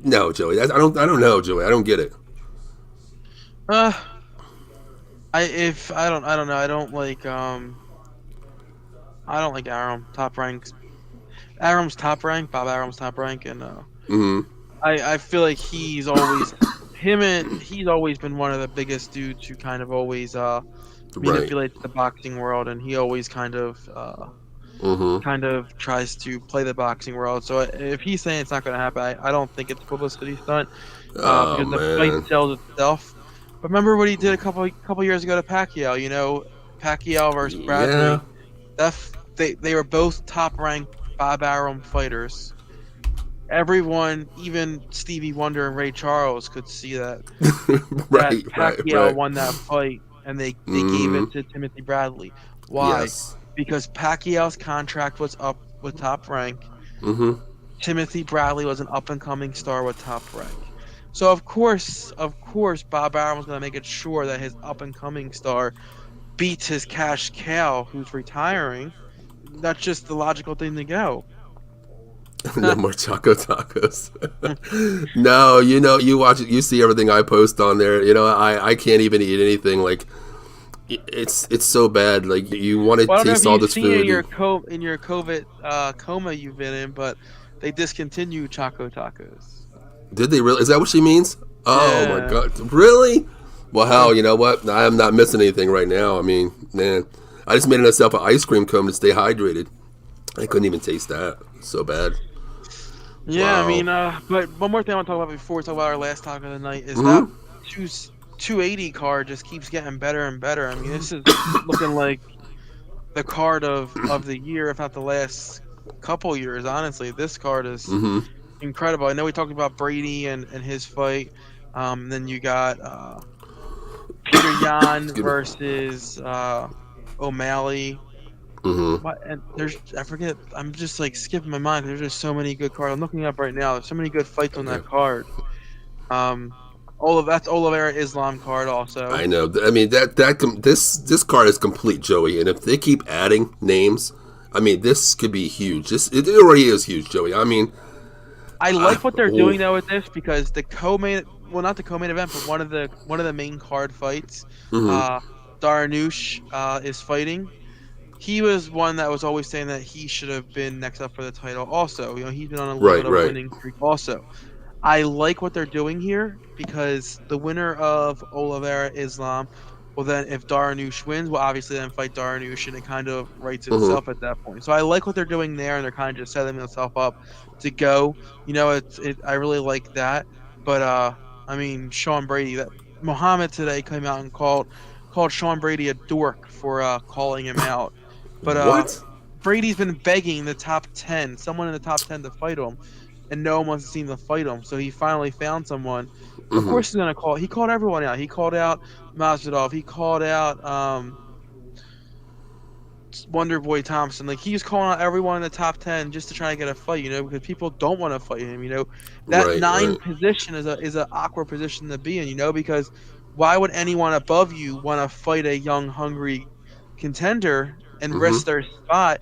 no, Joey. I don't know, Joey. I don't get it. I don't know. I don't like Arum. Top Rank. Arum's top rank. Bob Arum's top rank, and I feel like he's always he's always been one of the biggest dudes who kind of always manipulates the boxing world, and he always kind of tries to play the boxing world. So if he's saying it's not going to happen, I don't think it's a publicity stunt because the fight sells itself. But remember what he did a couple years ago to Pacquiao? Pacquiao versus Bradley. Yeah. They were both top ranked Bob Arum fighters. Everyone, even Stevie Wonder and Ray Charles, could see that Pacquiao won that fight, and they gave it to Timothy Bradley. Why? Yes. Because Pacquiao's contract was up with Top Rank. Timothy Bradley was an up-and-coming star with Top Rank. So of course, Bob Arum was going to make it sure that his up-and-coming star beats his cash cow who's retiring. That's just the logical thing to go. No more Choco Tacos. No, you watch it. You see everything I post on there. I can't even eat anything. Like, it's so bad. Like, you want to taste all this food. In your COVID coma you've been in, but they discontinued Choco Tacos. Did they really? Is that what she means? Oh yeah. My God, really? Well, hell, you know what? I'm not missing anything right now. I mean, man, I just made myself an ice cream cone to stay hydrated. I couldn't even taste that. So bad. Yeah, I Wow. mean, but one more thing I want to talk about before we talk about our last talk of the night is that Mm-hmm. two 280 card just keeps getting better and better. I mean, this is looking like the card of the year, if not the last couple years. Honestly, this card is Mm-hmm. incredible. I know we talked about Brady and his fight. Then you got Peter Yan Excuse me. versus O'Malley. Mm-hmm. What? And there's I forget. I'm just like skipping my mind. There's just so many good cards. I'm looking up right now. There's so many good fights on Yeah. that card. Um, all of that's Oliveira Islam card also. I know. I mean this card is complete, Joey. And if they keep adding names, I mean this could be huge. It already is huge, Joey. I mean, I like what they're oh, doing though with this because the co-main, well, not the co-main event, but one of the main card fights, mm-hmm. uh, Darnoush is fighting. He was one that was always saying that he should have been next up for the title. Also, he's been on a little Right, bit of a right. winning streak. Also, I like what they're doing here because the winner of Oliveira Islam will then, if Darnoush wins, will obviously then fight Darnoush, and it kind of writes Mm-hmm. itself at that point. So I like what they're doing there, and they're kind of just setting themselves up to go. I really like that. But I mean, Sean Brady, that Muhammad today came out and called Sean Brady a dork for calling him out. But What? Brady's been begging the top 10, someone in the top 10 to fight him, and no one wants to seem to fight him. So he finally found someone. Of Mm-hmm. course he's gonna call. He called everyone out. He called out Masvidal. He called out Wonder Boy Thompson. Like he's calling out everyone in the top 10 just to try to get a fight. Because people don't want to fight him. That Right, nine right. position is an awkward position to be in. Because why would anyone above you want to fight a young, hungry contender and Mm-hmm. risk their spot?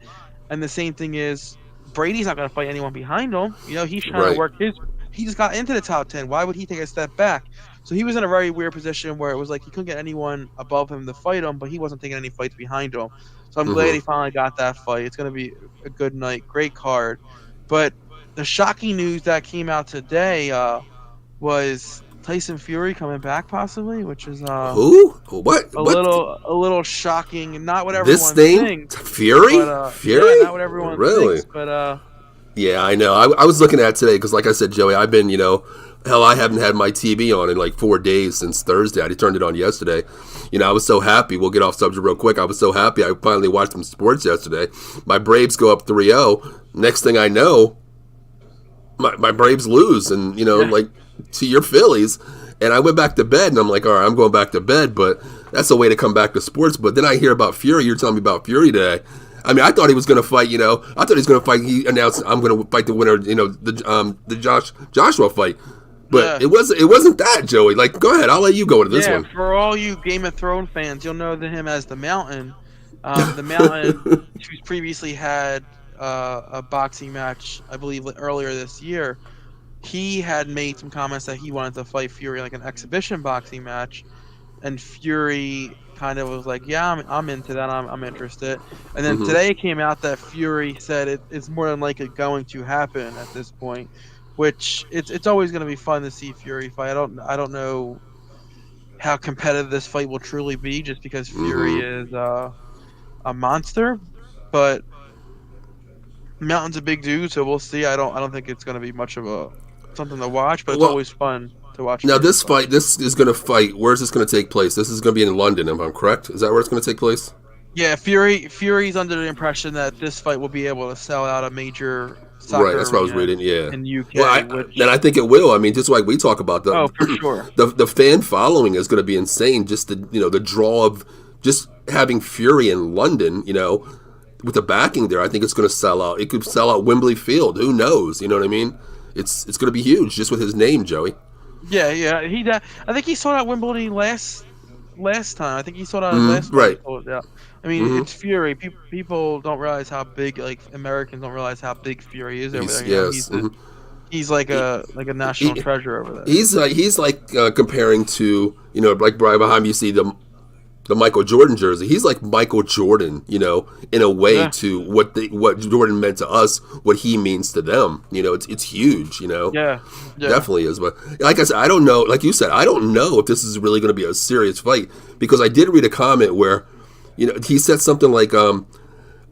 And the same thing is Brady's not going to fight anyone behind him. He's trying to Right. work his. He just got into the top 10. Why would he take a step back? So he was in a very weird position where it was like he couldn't get anyone above him to fight him, but he wasn't taking any fights behind him. So I'm glad Mm-hmm. he finally got that fight. It's going to be a good night. Great card. But the shocking news that came out today was Tyson Fury coming back possibly, which is Who? What? a What? little shocking. Not what This everyone thing? thinks, Fury? but yeah, Fury? not what everyone Really? thinks, but Yeah, I know. I was looking at it today because, like I said, Joey, I've been, hell, I haven't had my TV on in like 4 days since Thursday. I turned it on yesterday. I was so happy. We'll get off subject real quick. I was so happy. I finally watched some sports yesterday. My Braves go up 3-0. Next thing I know, my Braves lose, and yeah. like to your Phillies. And I went back to bed, and I'm like, all right, I'm going back to bed. But that's a way to come back to sports. But then I hear about Fury. You're telling me about Fury today. I mean, I thought he was going to fight. I thought he was going to fight. He announced, I'm going to fight the winner. The Joshua fight. But Yeah. it wasn't that, Joey. Like, go ahead. I'll let you go into this Yeah, one. for all you Game of Thrones fans, you'll know him as the Mountain. The Mountain, who's previously had a boxing match, I believe, earlier this year. He had made some comments that he wanted to fight Fury like an exhibition boxing match, and Fury kind of was like, "Yeah, I'm into that. I'm interested." And then today it came out that Fury said it's more than likely going to happen at this point, which it's always going to be fun to see Fury fight. I don't know how competitive this fight will truly be, just because Fury is a monster, but Mountain's a big dude, so we'll see. I don't think it's going to be much of a something to watch, but it's Well, always fun to watch. now Fury this fight, this is going to fight. Where's this going to take place? This is going to be in London, if I'm correct. Is that where it's going to take place? Yeah, Fury's under the impression that this fight will be able to sell out a major soccer Right, that's what I was arena reading. Yeah. in UK. Well, and I think it will. I mean, just like we talk about Oh, for sure. the fan following is going to be insane. Just the draw of just having Fury in London, with the backing there, I think it's going to sell out. It could sell out Wembley Field. Who knows? You know what I mean? It's going to be huge just with his name, Joey. Yeah. I think he sold out Wimbledon last time. I think he sold out his last fight. Right. He sold it out. I mean, it's Fury. People don't realize how big, like Americans don't realize how big Fury is over there. Yes. He's like a national treasure over there. He's like comparing to like right behind me you see the Michael Jordan jersey. He's like Michael Jordan, in a way to what Jordan meant to us, what he means to them. It's huge. Yeah. Definitely is. But like I said, I don't know. Like you said, I don't know if this is really going to be a serious fight, because I did read a comment where, he said something like, "I'm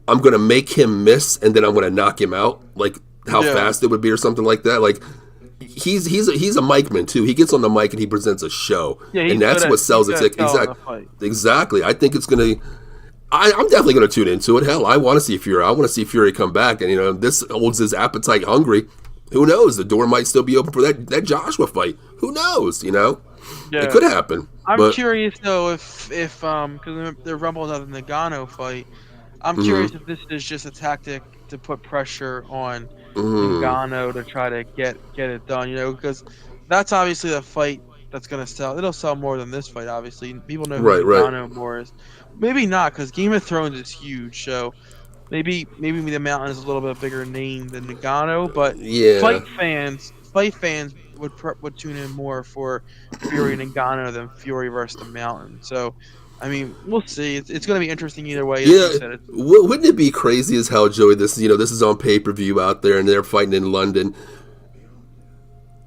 going to make him miss and then I'm going to knock him out." Like how fast it would be or something like that. Like he's a micman too. He gets on the mic and he presents a show, and that's what sells it. Exactly. I think it's gonna. I'm definitely gonna tune into it. Hell, I want to see Fury. I want to see Fury come back, and this holds his appetite hungry. Who knows? The door might still be open for that Joshua fight. Who knows? It could happen. I'm curious though if because the Rumble's out of the Nagano fight. I'm curious if this is just a tactic to put pressure on Nagano to try to get it done. Because that's obviously the fight that's gonna sell. It'll sell more than this fight. Obviously, people know who Nagano more is. Maybe not, because Game of Thrones is huge. So maybe the Mountain is a little bit bigger name than Nagano. But fight fans would tune in more for Fury and Nagano than Fury versus the Mountain. So, I mean, we'll see. It's going to be interesting either way. Yeah, wouldn't it be crazy as hell, Joey? This is on pay-per-view out there, and they're fighting in London,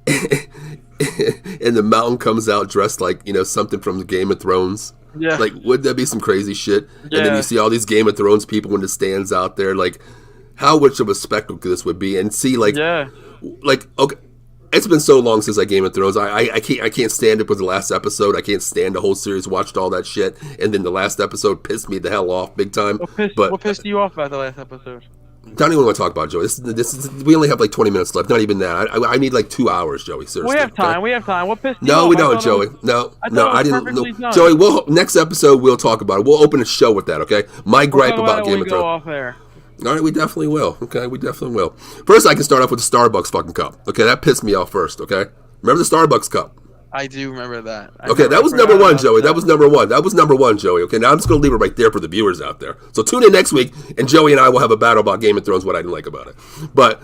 and the Mountain comes out dressed like something from the Game of Thrones. Yeah, like wouldn't that be some crazy shit? Yeah. And then you see all these Game of Thrones people in the stands out there, like how much of a spectacle this would be, and see okay. It's been so long since I Game of Thrones. I can't stand it with the last episode. I can't stand the whole series. Watched all that shit, and then the last episode pissed me the hell off big time. What pissed you off about the last episode? Don't even want to talk about Joey. This is we only have like 20 minutes left. Not even that. I need like 2 hours, Joey. Seriously. We have time. Okay? We have time. What pissed you off? No, we don't, Joey. I didn't. No. Joey, next episode we'll talk about it. We'll open a show with that. Okay. My gripe about Game of Thrones. Off there. All right, we definitely will. Okay, we definitely will. First, I can start off with the Starbucks fucking cup. Okay, that pissed me off first. Okay, remember the Starbucks cup? I do remember that. That was number one, Joey. That was number one, Joey. Okay, now I'm just gonna leave it right there for the viewers out there. So tune in next week, and Joey and I will have a battle about Game of Thrones. What I didn't like about it, but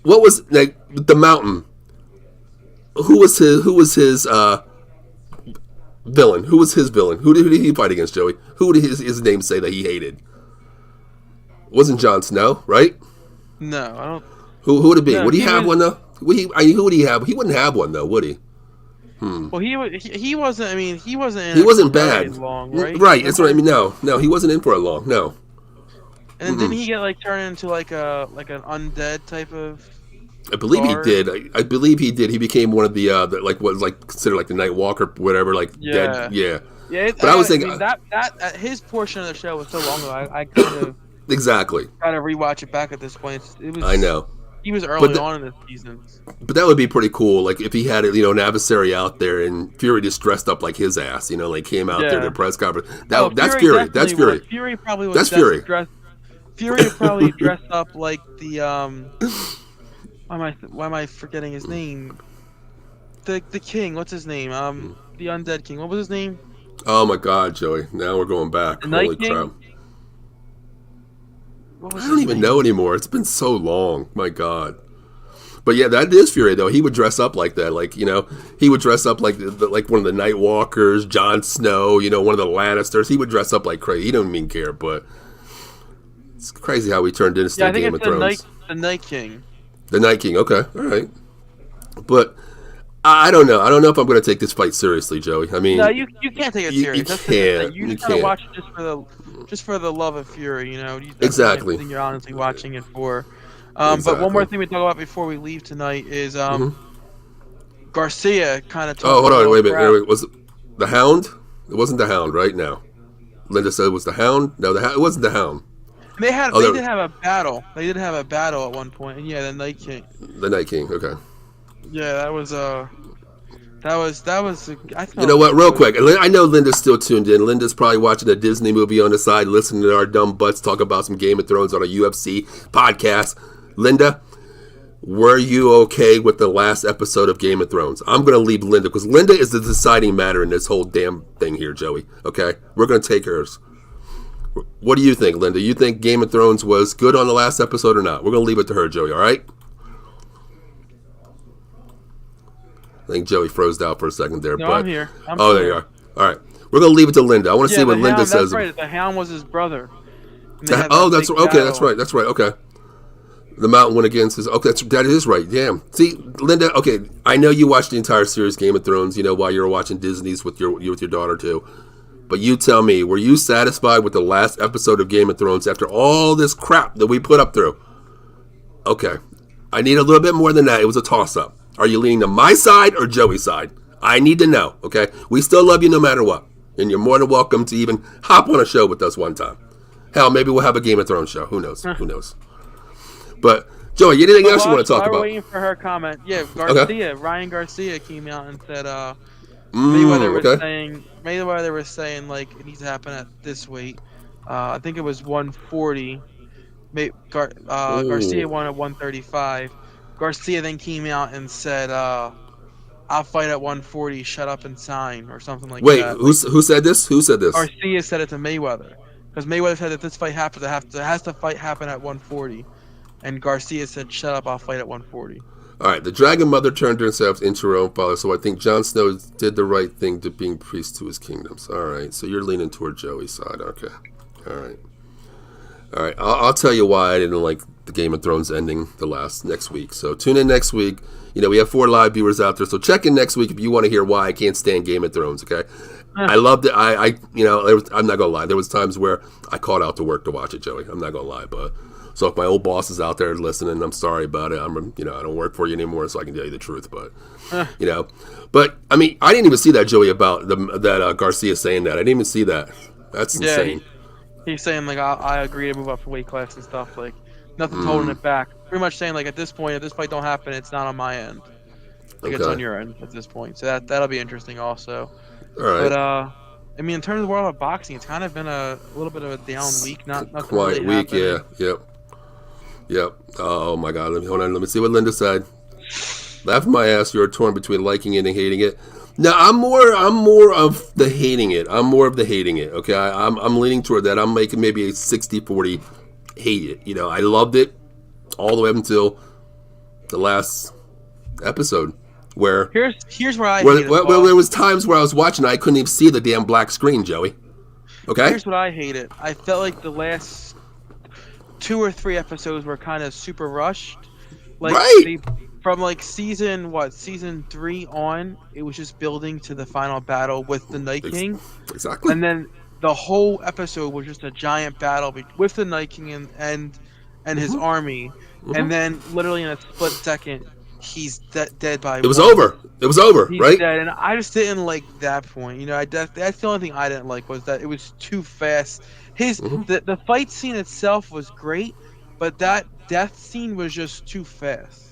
what was the Mountain? Who was his villain? Who was his villain? Who did he fight against, Joey? Who did his name say that he hated? It wasn't Jon Snow, right? No, I don't. Who would it be? Would he have one though? Who would he have? He wouldn't have one though, would he? Well, he wasn't. I mean, he wasn't. He wasn't bad. Long, right? Right. That's what I mean. No, he wasn't in for it long. No. And didn't he get turned into an undead type of? I believe he did. I believe he did. He became one of the what was considered the Night Walker, whatever. Dead. Yeah. Yeah. But I was thinking that his portion of the show was so long ago. I kind of exactly try to rewatch it back at this point. I know. He was early on in the season. But that would be pretty cool, if he had an adversary out there and Fury just dressed up like his ass, came out there to the press conference. That's Fury. That's Fury. Fury probably was. That's Fury. Fury would probably dress up like the Why am I forgetting his name? The king. What's his name? The undead king. What was his name? Oh my God, Joey! Now we're going back. Holy crap! I don't even know anymore. It's been so long. My God. But yeah, that is Fury though. He would dress up like that, he would dress up like one of the Night Walkers, Jon Snow, one of the Lannisters. He would dress up like crazy. He don't even care, but it's crazy how he turned into Game of Thrones. The Night King. The Night King. Okay, all right. But I don't know. I don't know if I'm going to take this fight seriously, Joey. I mean, no, you can't take it serious. You can't. You just gotta watch it just for the love of Fury. Exactly. You're honestly watching it for. But one more thing we talk about before we leave tonight is Garcia kind of. Oh, hold on, wait a minute. Was it the Hound? It wasn't the Hound, right? Now, Linda said it was the Hound. No, it wasn't the Hound. They did have a battle. They did have a battle at one point, and the Night King. The Night King. Okay. Yeah, that was you know what? Real quick, I know Linda's still tuned in. Linda's probably watching a Disney movie on the side, listening to our dumb butts talk about some Game of Thrones on a UFC podcast. Linda, were you okay with the last episode of Game of Thrones? I'm going to leave Linda because Linda is the deciding matter in this whole damn thing here, Joey. Okay, we're going to take hers. What do you think, Linda? You think Game of Thrones was good on the last episode or not? We're going to leave it to her, Joey. All right. I think Joey froze out for a second there. No, I'm here. There you are. All right. We're going to leave it to Linda. I want to see what Linda says. That's right. The Hound was his brother. That's okay. That's right. That's right. Okay. The Mountain went against his. Okay, that is right. Damn. See, Linda. Okay, I know you watched the entire series Game of Thrones. While you were watching Disney's with your daughter too. But you tell me, were you satisfied with the last episode of Game of Thrones after all this crap that we put up through? Okay. I need a little bit more than that. It was a toss-up. Are you leaning to my side or Joey's side? I need to know, okay? We still love you no matter what. And you're more than welcome to even hop on a show with us one time. Hell, maybe we'll have a Game of Thrones show. Who knows? Who knows? But, Joey, anything else you want to talk about? We're waiting for her comment. Yeah, Garcia. Okay. Ryan Garcia came out and said Mayweather was saying, like, it needs to happen at this weight. I think it was 140. Garcia won at 135. Garcia then came out and said, I'll fight at 140, shut up and sign, or something like that. Wait, who said this? Who said this? Garcia said it to Mayweather. Because Mayweather said that this fight has to happen at 140. And Garcia said, shut up, I'll fight at 140. All right, the Dragon Mother turned herself into her own father, so I think Jon Snow did the right thing to being priest to his kingdoms. All right, so you're leaning toward Joey's side. Okay. All right. I'll tell you why I didn't like the Game of Thrones ending next week. So tune in next week. We have 4 live viewers out there, so check in next week if you want to hear why I can't stand Game of Thrones. Okay. I loved it. I'm not gonna lie. There was times where I called out to work to watch it, Joey. I'm not gonna lie, but. So if my old boss is out there listening, I'm sorry about it. I don't work for you anymore, so I can tell you the truth. But, but I mean, I didn't even see that, Joey, about that Garcia saying that. I didn't even see that. That's insane. He's saying, like, I agree to move up for weight class and stuff. Like, nothing's holding it back. Pretty much saying, like, at this point, if this fight don't happen, it's not on my end. Like, it's on your end at this point. So that'll be interesting also. All right. But, I mean, in terms of the world of boxing, it's kind of been a little bit of a down week. Not quite really week, happening. yeah. Yep. Oh my God. Hold on. Let me see what Linda said. Laugh my ass. You're torn between liking it and hating it. Now I'm more of the hating it. Okay. I'm leaning toward that. I'm making maybe a 60-40 hate it. I loved it all the way up until the last episode where here's where I hate it. Well, there was times where I was watching, I couldn't even see the damn black screen, Joey. Okay. Here's what I hate it. I felt like the last 2 or 3 episodes were kind of super rushed. Like, right. From like season 3 on, it was just building to the final battle with the Night King. Exactly. And then the whole episode was just a giant battle with the Night King and his army. Mm-hmm. And then literally in a split second, he's dead by. It was over. He's right? Dead, and I just didn't like that point. That's the only thing I didn't like was that it was too fast. The fight scene itself was great, but that death scene was just too fast.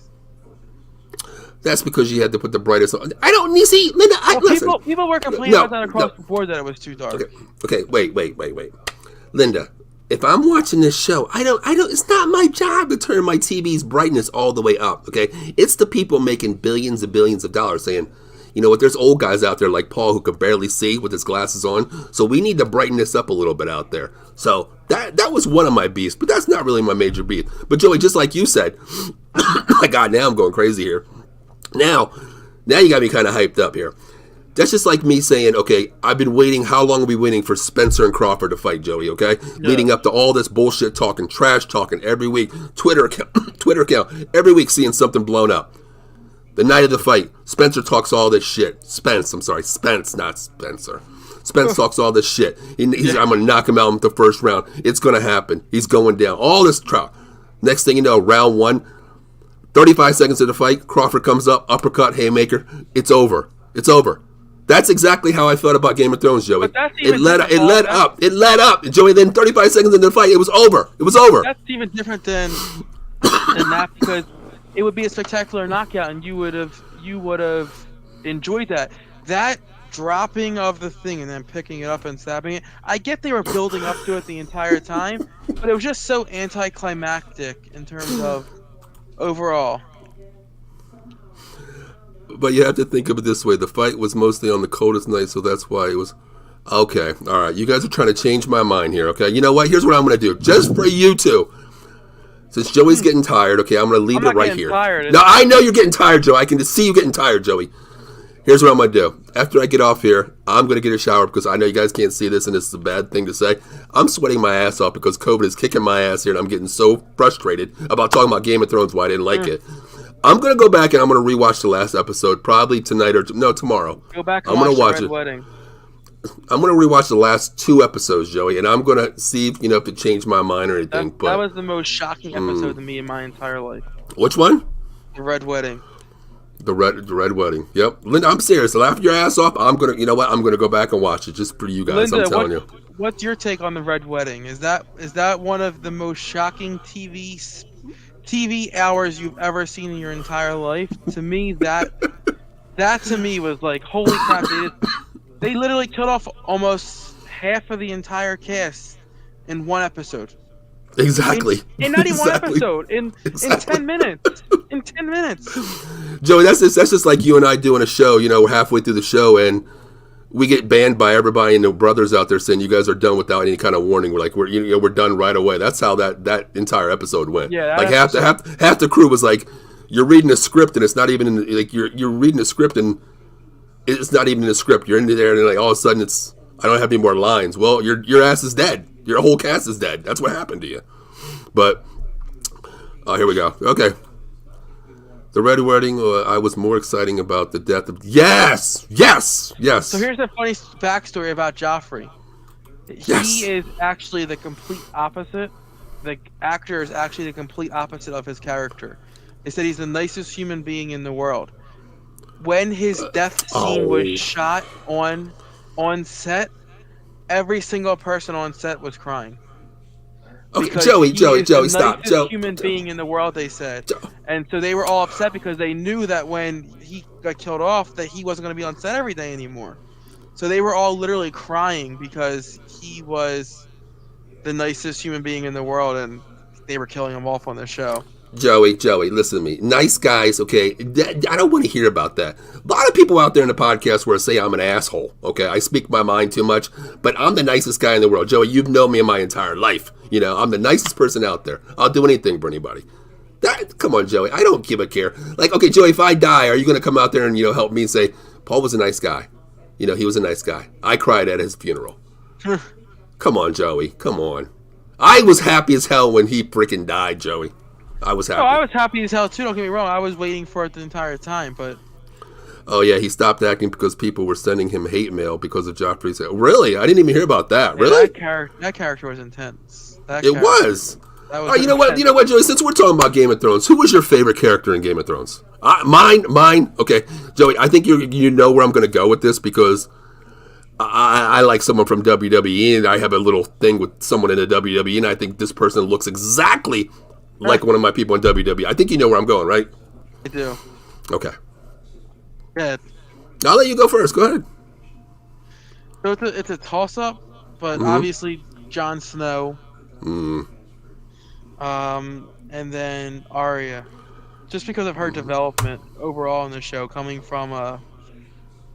That's because you had to put the brightest on. I don't need see Linda. Listen. People were complaining about that across the board that it was too dark. Okay. Wait. Linda, if I'm watching this show, I don't. It's not my job to turn my TV's brightness all the way up. Okay, it's the people making billions and billions of dollars saying, you know what? There's old guys out there like Paul who can barely see with his glasses on, so we need to brighten this up a little bit out there. So that was one of my beefs, but that's not really my major beef. But Joey, just like you said, my God, now I'm going crazy here. Now you got me kind of hyped up here. That's just like me saying, okay, I've been waiting. How long are we waiting for Spencer and Crawford to fight, Joey? Okay, leading up to all this bullshit, talking trash, talking every week, Twitter account, every week seeing something blown up. The night of the fight, Spencer talks all this shit. Spence, not Spencer. Spence talks all this shit. I'm going to knock him out in the first round. It's going to happen. He's going down. All this trial. Next thing you know, round 1, 35 seconds of the fight, Crawford comes up, uppercut, haymaker. It's over. That's exactly how I felt about Game of Thrones, Joey. It led up. Joey, then 35 seconds into the fight, it was over. That's even different than that because it would be a spectacular knockout, and you would have enjoyed that. That dropping of the thing and then picking it up and stabbing it. I get they were building up to it the entire time, but it was just so anticlimactic in terms of overall. But you have to think of it this way: the fight was mostly on the coldest night, so that's why it was. Okay, all right. You guys are trying to change my mind here. Okay, you know what? Here's what I'm going to do, just for you two. Since Joey's getting tired, okay, I'm going to leave it right here. No, I know you're getting tired, Joe. I can just see you getting tired, Joey. Here's what I'm going to do. After I get off here, I'm going to get a shower because I know you guys can't see this and this is a bad thing to say. I'm sweating my ass off because COVID is kicking my ass here and I'm getting so frustrated about talking about Game of Thrones why I didn't like it. I'm going to go back and I'm going to rewatch the last episode probably tonight or tomorrow. Go back and watch the Red Wedding. I'm gonna rewatch the last 2 episodes, Joey, and I'm gonna see if if it changed my mind or anything. That was the most shocking episode to me in my entire life. Which one? The Red Wedding. The red wedding. Yep, Linda, I'm serious. Laugh your ass off. I'm gonna, I'm gonna go back and watch it just for you guys. Linda, I'm telling you. What's your take on the Red Wedding? Is that one of the most shocking TV hours you've ever seen in your entire life? To me, that to me was like, holy crap! They literally killed off almost half of the entire cast in one episode. Exactly. In not even one episode. In 10 minutes. In 10 minutes. Joey, that's just like you and I doing a show. We're halfway through the show and we get banned by everybody and the brothers out there saying you guys are done without any kind of warning. We're like, we're done right away. That's how that entire episode went. Yeah. Like half the crew was like, you're reading a script and it's not even in, like you're reading a script and it's not even in the script. You're in there and like all of a sudden I don't have any more lines. Well, your ass is dead. Your whole cast is dead. That's what happened to you. But here we go. Okay. The Red Wedding, I was more exciting about the death of... Yes! So here's a funny backstory about Joffrey. Yes. He is actually the complete opposite. The actor is actually the complete opposite of his character. They said he's the nicest human being in the world. When his death scene was shot on set, every single person on set was crying. Okay, Because Joey, he Joey, is the stop. nicest human being in the world, they said. And so they were all upset because they knew that when he got killed off, that he wasn't going to be on set every day anymore. So they were all literally crying because he was the nicest human being in the world, and they were killing him off on the show. Joey, listen to me. Nice guys, okay? I don't want to hear about that. A lot of people out there in the podcast where say I'm an asshole, okay? I speak my mind too much, but I'm the nicest guy in the world. Joey, you've known me in my entire life. I'm the nicest person out there. I'll do anything for anybody. Come on, Joey. I don't give a care. Like, okay, Joey, if I die, are you going to come out there and, help me and say, Paul was a nice guy? He was a nice guy. I cried at his funeral. Come on, Joey. Come on. I was happy as hell when he freaking died, Joey. I was happy. Oh, I was happy as hell too. Don't get me wrong. I was waiting for it the entire time, but. Oh yeah, he stopped acting because people were sending him hate mail because of Joffrey's. Really, I didn't even hear about that. Really? That character was intense. It was. Oh, you know what, Joey? Since we're talking about Game of Thrones, who was your favorite character in Game of Thrones? Mine. Okay, Joey. I think you know where I'm going to go with this because I like someone from WWE, and I have a little thing with someone in the WWE, and I think this person looks exactly like one of my people in WWE. I think you know where I'm going, right? I do. Okay. Go ahead. I'll let you go first. Go ahead. So it's a toss-up, but obviously Jon Snow. And then Arya. Just because of her development overall in the show, coming from a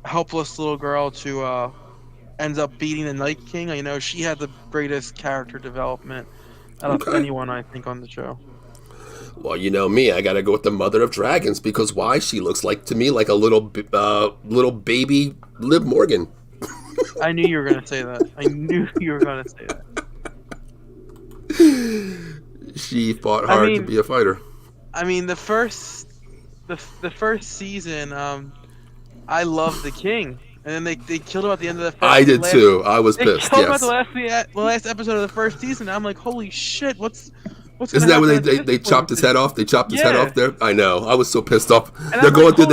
helpless little girl to ends up beating the Night King. She had the greatest character development out of anyone, I think, on the show. Well, you know me, I gotta go with the Mother of Dragons because why? She looks to me like a little baby Liv Morgan. I knew you were gonna say that. She fought hard to be a fighter. The first season, I loved the king, and then they killed him at the end of the first. I did too. I was pissed. They killed him at the last episode of the first season. I'm like, holy shit, what's Isn't that when they chopped his head off? They chopped his head off there. I know. I was so pissed off. And they're going through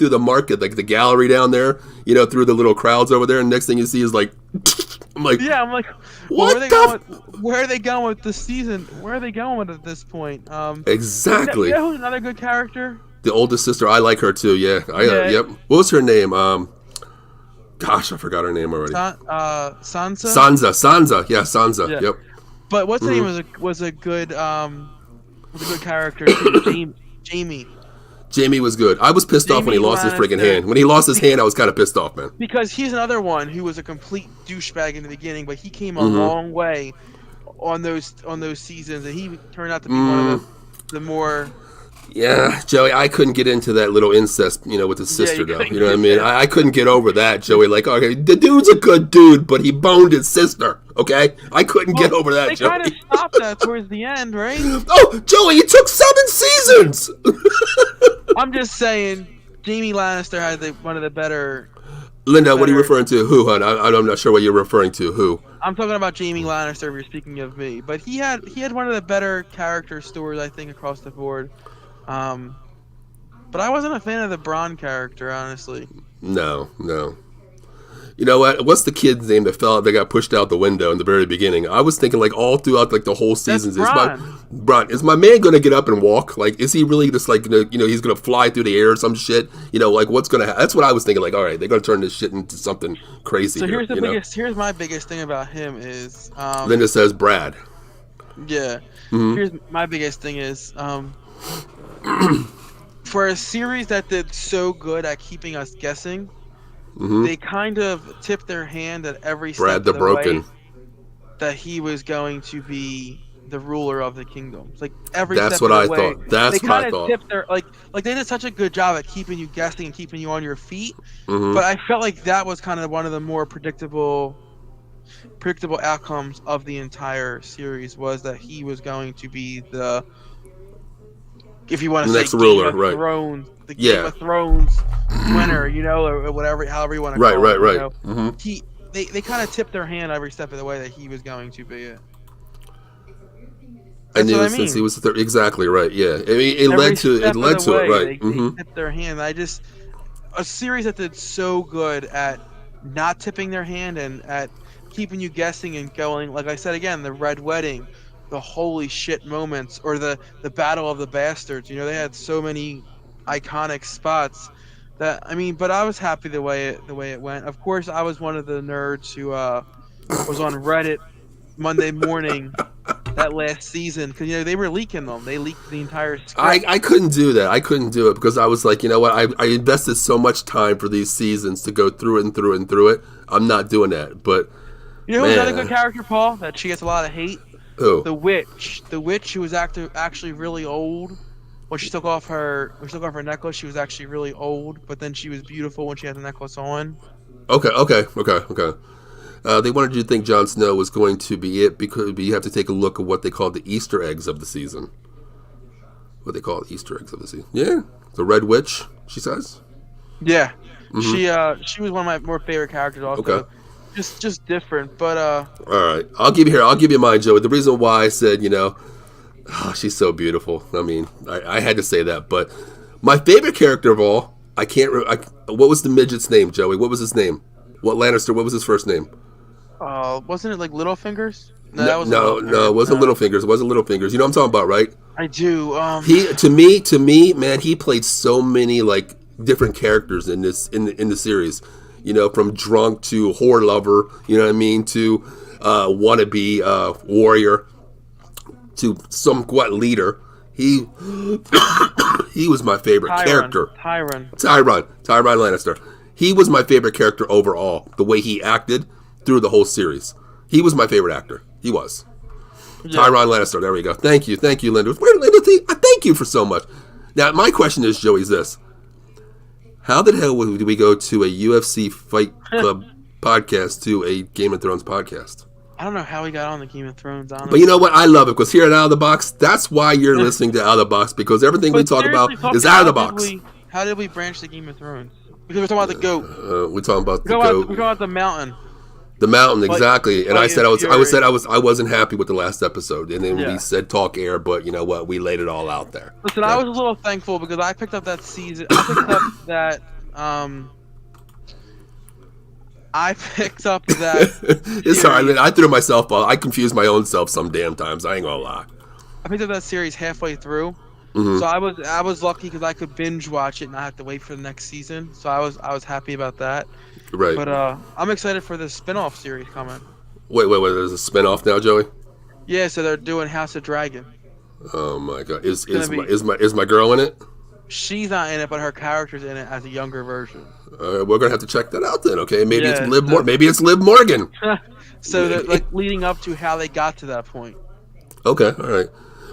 the market, like the gallery down there. Through the little crowds over there. And next thing you see is like, I'm like, what where are they going with the season? Where are they going with it at this point? Exactly. You know who's another good character? The oldest sister. I like her too. Yeah. Yep. What was her name? Gosh, I forgot her name already. Sansa. Sansa. Yeah, Sansa. Yeah. Yep. But what's her name was a good character too. Jamie. Jamie was good. I was pissed off when he lost his freaking hand. When he lost his hand, I was kind of pissed off, man. Because he's another one who was a complete douchebag in the beginning, but he came a long way on those seasons, and he turned out to be one of the more. Yeah, Joey, I couldn't get into that little incest, with his sister, though. You know what I mean? I couldn't get over that, Joey. Like, okay, the dude's a good dude, but he boned his sister, okay? I couldn't get over that, Joey. They kind of stopped that towards the end, right? Oh, Joey, it took 7 seasons! I'm just saying, Jaime Lannister had one of the better Linda, what are you referring to? Who, hon? I'm not sure what you're referring to. Who? I'm talking about Jaime Lannister. If you're speaking of me, but he had one of the better character stories I think across the board. But I wasn't a fan of the Bronn character, honestly. No. You know what? What's the kid's name that got pushed out the window in the very beginning? I was thinking like all throughout like the whole seasons. Bronn. Is my man going to get up and walk? Like, is he really just like he's going to fly through the air or some shit? Like what's going to happen? That's what I was thinking. Like, all right, they're going to turn this shit into something crazy. So here's my biggest thing about him is. Linda says Brad. Yeah. Mm-hmm. Here's my biggest thing is. For a series that did so good at keeping us guessing. Mm-hmm. They kind of tipped their hand at every step Brad the of the Broken way that he was going to be the ruler of the kingdoms. Like That's what I thought. That's what I thought. Tipped their like they did such a good job at keeping you guessing and keeping you on your feet. Mm-hmm. But I felt like that was kind of one of the more predictable outcomes of the entire series was that he was going to be the, if you want to say, next ruler, right? Thrones, the Game of Thrones winner, or whatever, however you want to call it. Right. Mm-hmm. They kind of tipped their hand every step of the way that he was going to be it. I knew since he was exactly right. Yeah, I mean, it led to it, right? They tipped their hand. A series that did so good at not tipping their hand and at keeping you guessing and going. Like I said again, the Red Wedding, the holy shit moments, or the Battle of the Bastards. They had so many iconic spots. But I was happy the way it went. Of course, I was one of the nerds who was on Reddit Monday morning that last season because they were leaking them. They leaked the entire script. I couldn't do that. I couldn't do it because I was like, you know what? I invested so much time for these seasons to go through it and through it and through it. I'm not doing that. But who's not a good character, Paul? That she gets a lot of hate. Who? The witch. The witch who was actually really old. When she took off her necklace, she was actually really old, but then she was beautiful when she had the necklace on. Okay. They wanted you to think Jon Snow was going to be it because you have to take a look at what they call the Easter eggs of the season. What they call Easter eggs of the season? Yeah, the Red Witch. She says. Yeah, mm-hmm. She was one of my more favorite characters. Also, okay. Just different, but All right, I'll give you mine, Joey. The reason why I said she's so beautiful. I mean, I had to say that. But my favorite character of all, what was the midget's name, Joey? What was his name? What Lannister? What was his first name? Wasn't it like Littlefingers? No, it wasn't Littlefingers. It wasn't Littlefingers. You know what I'm talking about, right? I do. To me, man, he played so many like different characters in the series. From drunk to whore lover. You know what I mean? To wannabe warrior. To somewhat leader. He was my favorite character. Tyrion Lannister. He was my favorite character overall. The way he acted through the whole series. He was my favorite actor. He was. Yeah. Tyrion Lannister. There we go. Thank you, Linda. Linda, thank you for so much. Now, my question is, Joey, is this. How the hell do we go to a UFC Fight Club podcast to a Game of Thrones podcast? I don't know how we got on the Game of Thrones, honestly. But you know what? I love it because here at Out of the Box, that's why you're listening to Out of the Box, because everything we talk about is out of the box. How did we branch the Game of Thrones? Because we're talking about the goat. We're talking about the goat. We're talking about the mountain. The mountain, exactly. And I said I wasn't happy with the last episode, and then we said talk air, but you know what? We laid it all out there. Listen, I was a little thankful because I picked up that season. I picked up that. It's alright. I threw myself off. I confused my own self some damn times. I ain't gonna lie. I picked up that series halfway through, mm-hmm. so I was lucky because I could binge watch it and not have to wait for the next season. So I was happy about that. Right. But I'm excited for the spin-off series coming. Wait. There's a spin-off now, Joey? Yeah. So they're doing House of Dragon. Oh my god! Is my girl in it? She's not in it, but her character's in it as a younger version. We're gonna have to check that out then. Okay, maybe it's Liv. Maybe it's Liv Morgan. So they're like leading up to how they got to that point. Okay, all right.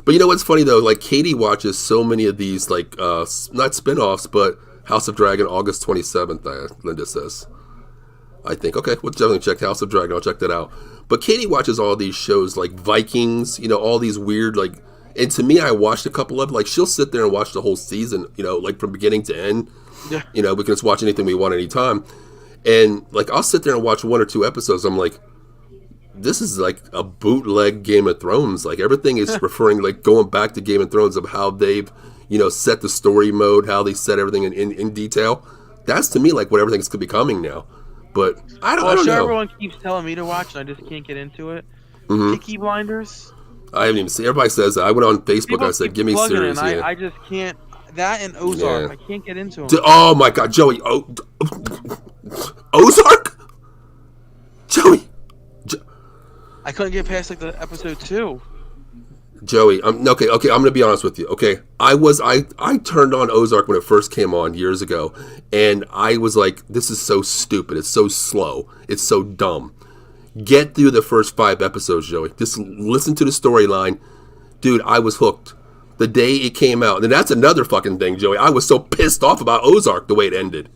But you know what's funny though? Like Katie watches so many of these, like not spin-offs, but House of Dragon, August 27th. Linda says. I think okay, we'll definitely check House of Dragon. I'll check that out. But Katie watches all these shows like Vikings. All these weird like. And to me, I watched a couple of them. Like, she'll sit there and watch the whole season, like from beginning to end. Yeah. We can just watch anything we want anytime. And like I'll sit there and watch 1 or 2 episodes. I'm like, this is like a bootleg Game of Thrones. Like everything is referring, like going back to Game of Thrones of how they've, set the story mode, how they set everything in detail. That's to me like what everything's becoming now. But I don't know. Everyone keeps telling me to watch, and I just can't get into it. Peaky Blinders. I haven't even seen. Everybody says that. I went on Facebook. People I said, keep "Give me plugging it, series." and Yeah. I just can't. That and Ozark, I can't get into them. Oh my God, Joey! Ozark, Joey. I couldn't get past like the episode 2. Joey, okay. I'm gonna be honest with you. Okay, I turned on Ozark when it first came on years ago, and I was like, "This is so stupid. It's so slow. It's so dumb." Get through the first 5 episodes, Joey. Just listen to the storyline, dude. I was hooked the day it came out. And that's another fucking thing, Joey. I was so pissed off about Ozark the way it ended.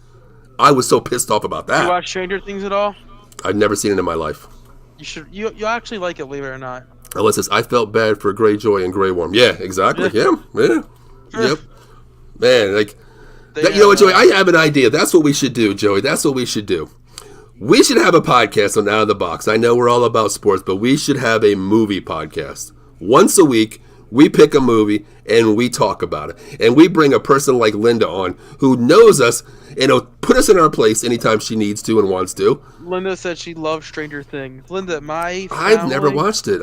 I was so pissed off about that. You watch Stranger Things at all? I've never seen it in my life. You should. You actually like it, believe it or not. Unless it's I felt bad for Greyjoy and Grey Worm. Yeah, exactly. Yeah. Yep. Man, like that, you know what, Joey? I have an idea. That's what we should do, Joey. That's what we should do. We should have a podcast on Out of the Box. I know we're all about sports, but we should have a movie podcast. Once a week, we pick a movie and we talk about it. And we bring a person like Linda on who knows us and will put us in our place anytime she needs to and wants to. Linda said she loves Stranger Things. Linda, I've never watched it.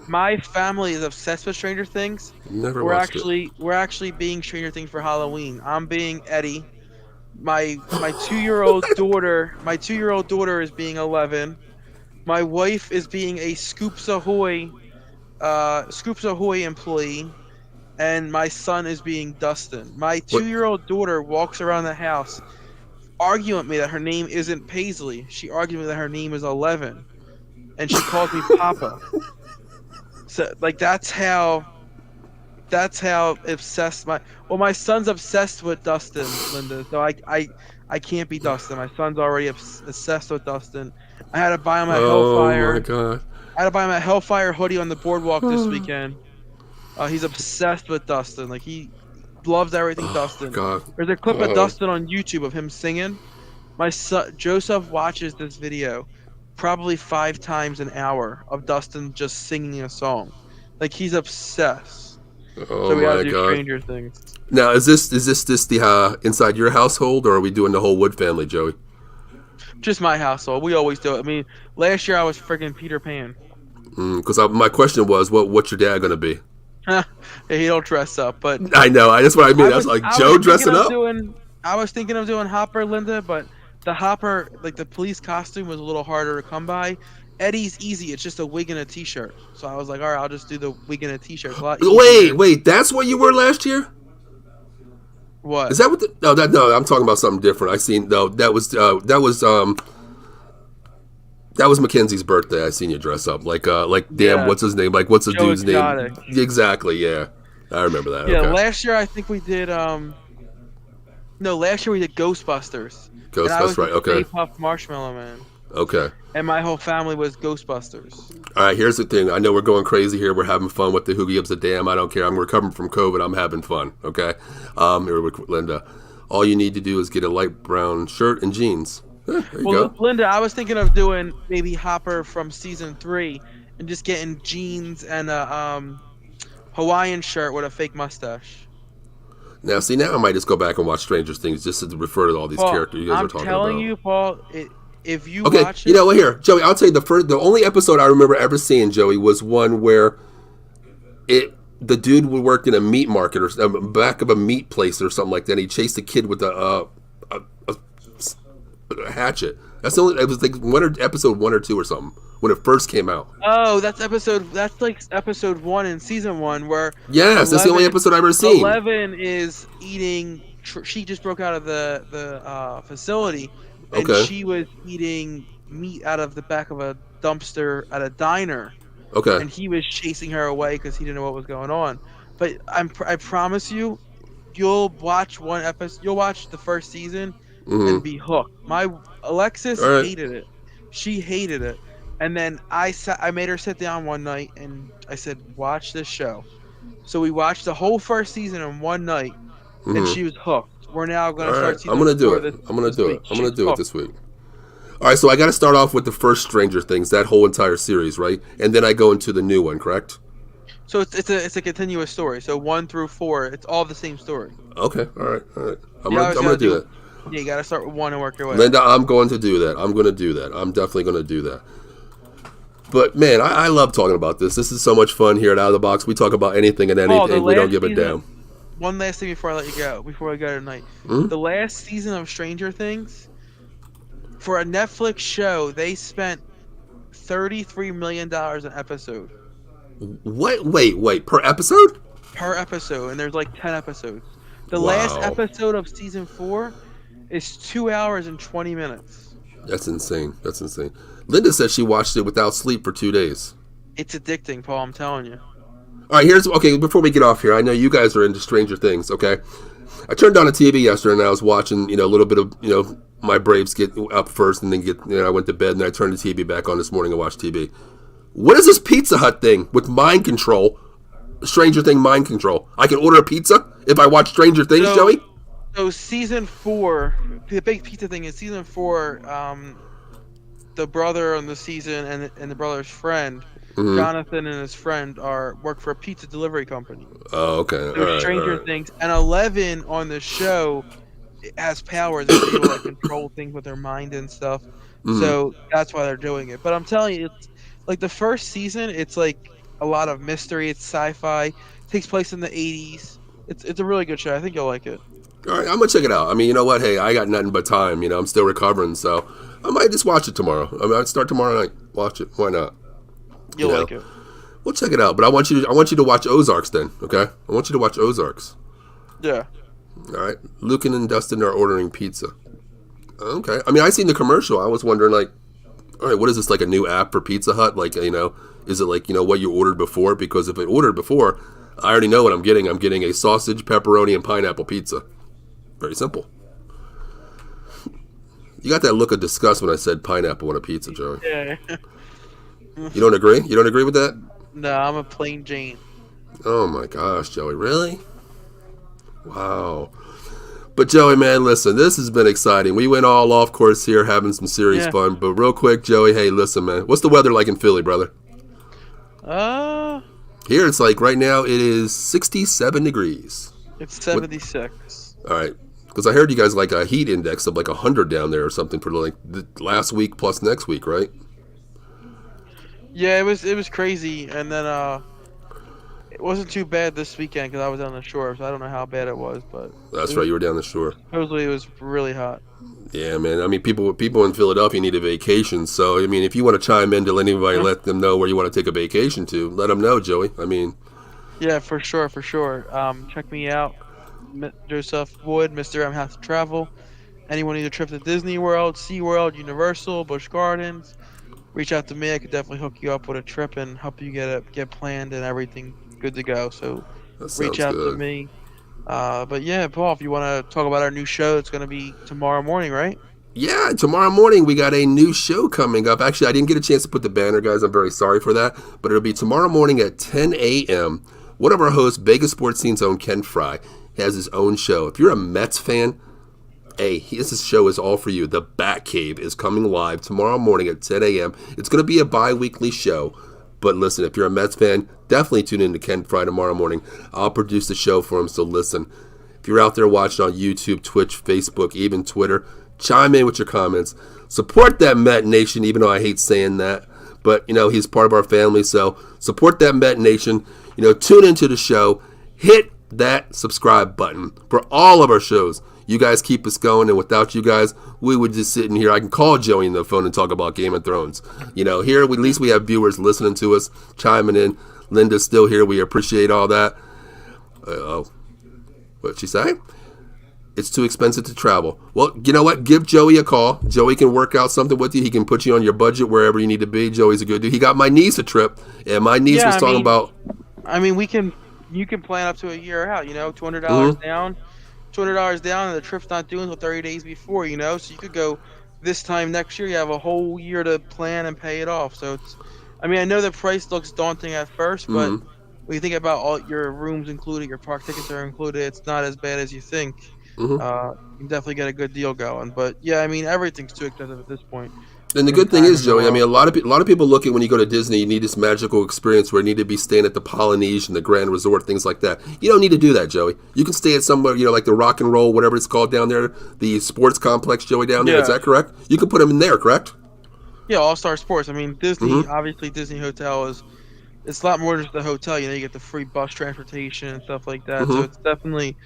My family is obsessed with Stranger Things. We're actually being Stranger Things for Halloween. I'm being Eddie. My 2-year-old daughter is being 11. My wife is being a Scoops Ahoy employee, and my son is being Dustin. My 2-year-old daughter walks around the house arguing with me that her name isn't Paisley. She argued with me that her name is 11, and she calls me Papa. So like that's how obsessed my son's obsessed with Dustin, Linda. So I can't be Dustin. My son's already obsessed with Dustin. I had to buy him a Hellfire. Oh my God. I had to buy him a Hellfire hoodie on the boardwalk this weekend. He's obsessed with Dustin. Like he loves everything Dustin. God. There's a clip of Dustin on YouTube of him singing. My son Joseph watches this video probably 5 times an hour of Dustin just singing a song. Like he's obsessed. Oh So we my gotta do God. Stranger Things. Now, is this the inside your household, or are we doing the whole Wood family, Joey? Just my household. We always do it. I mean, last year I was freaking Peter Pan. Because my question was, what's your dad gonna be? He don't dress up, but I know. That's what I mean. I was like Joe dressing up. I was thinking of doing Hopper, Linda, but the Hopper, like the police costume, was a little harder to come by. Eddie's easy. It's just a wig and a t-shirt. So I was like, all right, I'll just do the wig and a t-shirt. It's a lot easier. Wait, that's what you were last year? What? Is that what? No, I'm talking about something different. I seen that was Mackenzie's birthday. I seen you dress up like damn, what's his name? Like what's the dude's Exotic. name? Exactly. Yeah, I remember that. Yeah, okay. last year I think we did. Last year we did Ghostbusters. Ghostbusters, right? Okay. Stay Puft Marshmallow Man. Okay. And my whole family was Ghostbusters. All right, here's the thing. I know we're going crazy here. We're having fun with the Who Gives a Damn. I don't care. I'm recovering from COVID. I'm having fun, okay? Here with Linda. All you need to do is get a light brown shirt and jeans. There you go. Linda, I was thinking of doing maybe Hopper from season 3 and just getting jeans and a Hawaiian shirt with a fake mustache. Now, see, now I might just go back and watch Stranger Things just to refer to all these Paul, characters you guys are talking about. I'm telling you, Paul, if you okay, watch it... you know what, here, Joey, I'll tell you the only episode I remember ever seeing, Joey, was one where the dude worked in a meat market or back of a meat place or something like that. And he chased a kid with a hatchet. It was like episode 1 or 2 or something when it first came out. Oh, that's like episode 1 in season 1 where... Yes, that's the only episode I've ever seen. 11 is eating... She just broke out of the facility, and she was eating meat out of the back of a dumpster at a diner. Okay. And he was chasing her away because he didn't know what was going on. But I promise you, you'll watch one episode. You'll watch the first season and be hooked. My Alexis hated it. She hated it. And then I made her sit down one night and I said, "Watch this show." So we watched the whole first season in one night, and she was hooked. we're now going All to right, start season I'm gonna do 4 it. this, I'm gonna this do week. it. I'm gonna do it Talk. this week. All right, so I got to start off with the first Stranger Things, that whole entire series, right? And then I go into the new one, correct? So it's a continuous story. So 1 through 4, it's all the same story. Okay, all right, all right. I'm You gonna always I'm got gonna to do do. that. Yeah, you got to start with 1 and work your way up. Linda, I'm going to do that. I'm gonna do that. I'm definitely gonna do that. But man, I love talking about this. This is so much fun here at Out of the Box. We talk about anything and Paul, the anything. We don't last give a season. damn. One last thing before I let you go. Before I go tonight, Hmm? the last season of Stranger Things, for a Netflix show, they spent $33 million an episode What? Wait. Per episode? per episode, and there's like 10 episodes. The last Wow, episode of season 4 is 2 hours and 20 minutes. that's insane. That's insane. Linda said she watched it without sleep for 2 days. It's addicting, Paul. I'm telling you. All right, okay. Before we get off here, I know you guys are into Stranger Things. Okay, I turned on the TV yesterday and I was watching, a little bit of, my Braves get up first and then I went to bed and I turned the TV back on this morning and watched TV. What is this Pizza Hut thing with mind control? Stranger Thing mind control. I can order a pizza if I watch Stranger Things, Joey? So season 4, the big pizza thing is season 4. The brother on the season and the brother's friend, Jonathan and his friend, work for a pizza delivery company. Oh, okay. So Stranger Things, and 11 on the show has powers and they able to control things with their mind and stuff. So that's why they're doing it. But I'm telling you, it's like the first season. It's like a lot of mystery. It's sci-fi. It takes place in the 80s. It's a really good show. I think you'll like it. All right, I'm going to check it out. I mean, you know what? Hey, I got nothing but time. I'm still recovering, so I might just watch it tomorrow. I'd start tomorrow night. Watch it. Why not? You'll like it. We'll check it out. But I want you to watch Ozarks then, okay? I want you to watch Ozarks. Yeah. All right. Lucan and Dustin are ordering pizza. Okay. I mean, I seen the commercial. I was wondering, like, all right, what is this, like a new app for Pizza Hut? Like, is it like, what you ordered before? Because if I ordered before, I already know what I'm getting. I'm getting a sausage, pepperoni, and pineapple pizza. Very simple. You got that look of disgust when I said pineapple on a pizza, Joey. Yeah. You don't agree? You don't agree with that? No, I'm a plain Jane. Oh my gosh, Joey, really? Wow. But Joey, man, listen, this has been exciting. We went all off course here having some serious fun. But real quick, Joey, hey, listen, man. What's the weather like in Philly, brother? Here it's like right now it is 67 degrees. It's 76. All right. Because I heard you guys like a heat index of like 100 down there or something for like the last week plus next week, right? Yeah, it was crazy, and then it wasn't too bad this weekend because I was on the shore, so I don't know how bad it was, but That's right, you were down the shore. supposedly it was really hot. Yeah, man. I mean, people in Philadelphia need a vacation, so I mean, if you want to chime in to let anybody let them know where you want to take a vacation to, let them know, Joey. I mean, Yeah, for sure. Check me out, Joseph Wood, Mr. M Has to Travel. Anyone need a trip to Disney World, SeaWorld, Universal, Busch Gardens? Reach out to me. I could definitely hook you up with a trip and help you get planned and everything good to go. So reach out to me. But yeah, Paul, if you want to talk about our new show, it's going to be tomorrow morning, right? Yeah, tomorrow morning we got a new show coming up. Actually, I didn't get a chance to put the banner, guys. I'm very sorry for that. But it'll be tomorrow morning at 10 a.m. One of our hosts, Vegas Sports Scene's own Ken Fry, has his own show. If you're a Mets fan, hey, this show is all for you. The Batcave is coming live tomorrow morning at 10 a.m. It's going to be a bi-weekly show. But listen, if you're a Mets fan, definitely tune in to Ken Fry tomorrow morning. I'll produce the show for him, so listen. If you're out there watching on YouTube, Twitch, Facebook, even Twitter, chime in with your comments. Support that Met Nation, even though I hate saying that. But, he's part of our family, so support that Met Nation. Tune into the show. Hit that subscribe button for all of our shows. You guys keep us going, and without you guys, we would just sit in here. I can call Joey on the phone and talk about Game of Thrones. Here at least we have viewers listening to us, chiming in. Linda's still here. We appreciate all that. What'd she say? It's too expensive to travel. Well, you know what? Give Joey a call. Joey can work out something with you. He can put you on your budget wherever you need to be. Joey's a good dude. He got my niece a trip, and my niece was talking about... I mean, you can plan up to a year out, $200 down. $200 down, and the trip's not due until 30 days before, so you could go this time next year. You have a whole year to plan and pay it off. So I know the price looks daunting at first, but when you think about all your rooms included, your park tickets are included, it's not as bad as you think. you can definitely get a good deal going. But yeah, I mean, everything's too expensive at this point. And the Any good thing time is, in the Joey, I mean, world. a lot of people look at when you go to Disney, you need this magical experience where you need to be staying at the Polynesian, the Grand Resort, things like that. You don't need to do that, Joey. You can stay at somewhere, like the Rock and Roll, whatever it's called down there, the sports complex, Joey, down there. Is Yeah. that correct? You can put them in there, correct? Yeah, All Star Sports. I mean, Disney, Mm-hmm. obviously, Disney Hotel it's a lot more than just a hotel. You get the free bus transportation and stuff like that. So Mm-hmm. it's definitely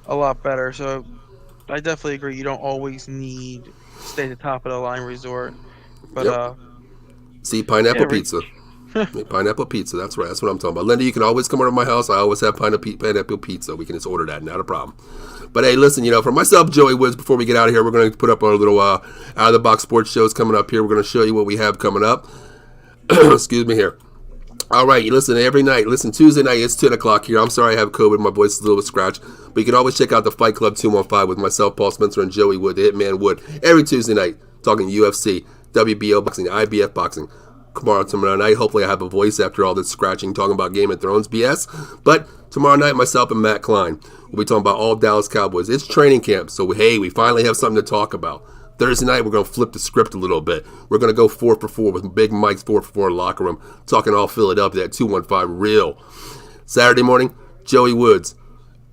a lot better. So I definitely agree. You don't always need to stay at the top of the line resort. But Yep. See, yeah, pineapple pizza. Pineapple pizza, that's right. That's what I'm talking about. Linda, you can always come over to my house. I always have pineapple pizza. We can just order that, not a problem. But hey, listen, for myself, Joey Woods, before we get out of here, we're going to put up our little out of the box sports shows coming up here. We're going to show you what we have coming up. Excuse me here. All right, you listen every night. Listen, Tuesday night, it's 10 o'clock here. I'm sorry I have COVID. My voice is a little bit scratched. But you can always check out the Fight Club 215 with myself, Paul Spencer, and Joey Wood, the Hitman Wood, every Tuesday night, talking UFC, WBO boxing, IBF boxing. Tomorrow night, hopefully I have a voice after all this scratching, talking about Game of Thrones BS. But tomorrow night, myself and Matt Klein will be talking about all Dallas Cowboys. It's training camp, so we finally have something to talk about. Thursday night, we're going to flip the script a little bit. We're going to go 4 for 4 with Big Mike's 4 for 4 locker room, talking all Philadelphia at 215 real. Saturday morning, Joey Woods,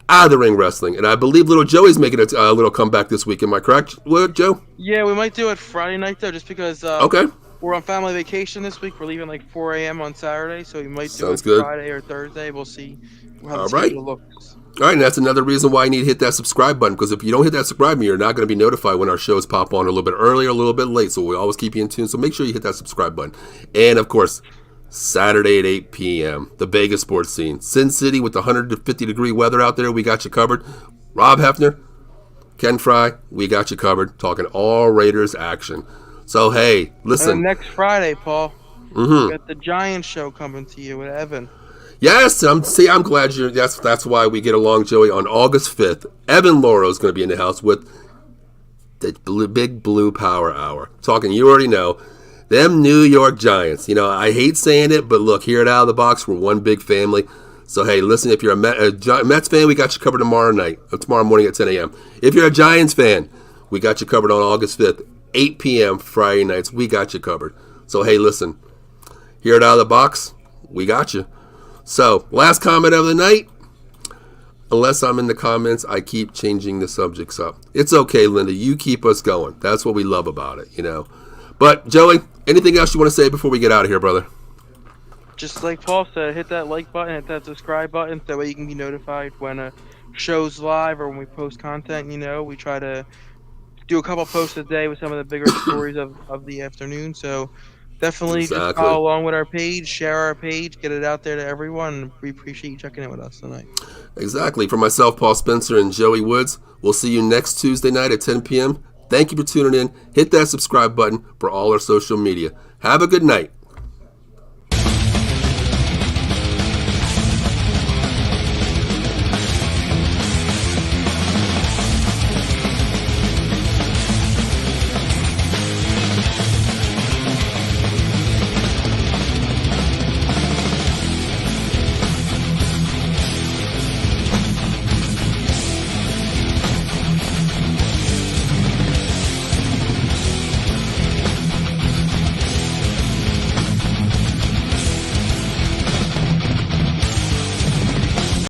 out of the ring wrestling. And I believe little Joey's making a little comeback this week. Am I correct, Joe? yeah, we might do it Friday night, though, just because Okay. we're on family vacation this week. We're leaving like 4 a.m. on Saturday, so we might do Sounds it good. Friday or Thursday. We'll see how the All right. schedule looks. All right, and that's another reason why you need to hit that subscribe button, because if you don't hit that subscribe button, you're not going to be notified when our shows pop on a little bit early or a little bit late, so we always keep you in tune. So make sure you hit that subscribe button. And, of course, Saturday at 8 p.m., the Vegas sports scene. Sin City with the 150-degree weather out there, we got you covered. Rob Hefner, Ken Fry, we got you covered, talking all Raiders action. So, hey, listen. And next Friday, Paul, we got the Giants show coming to you with Evan. Yes, I'm glad you're. That's why we get along, Joey. On August 5th, Evan Lauro is going to be in the house with the Big Blue Power Hour. Talking, you already know, them New York Giants. I hate saying it, but look, here at Out of the Box, we're one big family. So hey, listen, if you're a Mets fan, we got you covered tomorrow morning at 10 a.m. If you're a Giants fan, we got you covered on August 5th, 8 p.m. Friday nights. We got you covered. So hey, listen, here at Out of the Box, we got you. So, last comment of the night. Unless I'm in the comments, I keep changing the subjects up. It's okay, Linda. You keep us going. That's what we love about it, But, Joey, anything else you want to say before we get out of here, brother? Just like Paul said, hit that like button, hit that subscribe button. That way you can be notified when a show's live or when we post content. We try to do a couple posts a day with some of the bigger stories of the afternoon. So definitely just follow along with our page, share our page, get it out there to everyone. We appreciate you checking in with us tonight. Exactly. For myself, Paul Spencer, and Joey Woods, we'll see you next Tuesday night at 10 p.m. Thank you for tuning in. Hit that subscribe button for all our social media. Have a good night.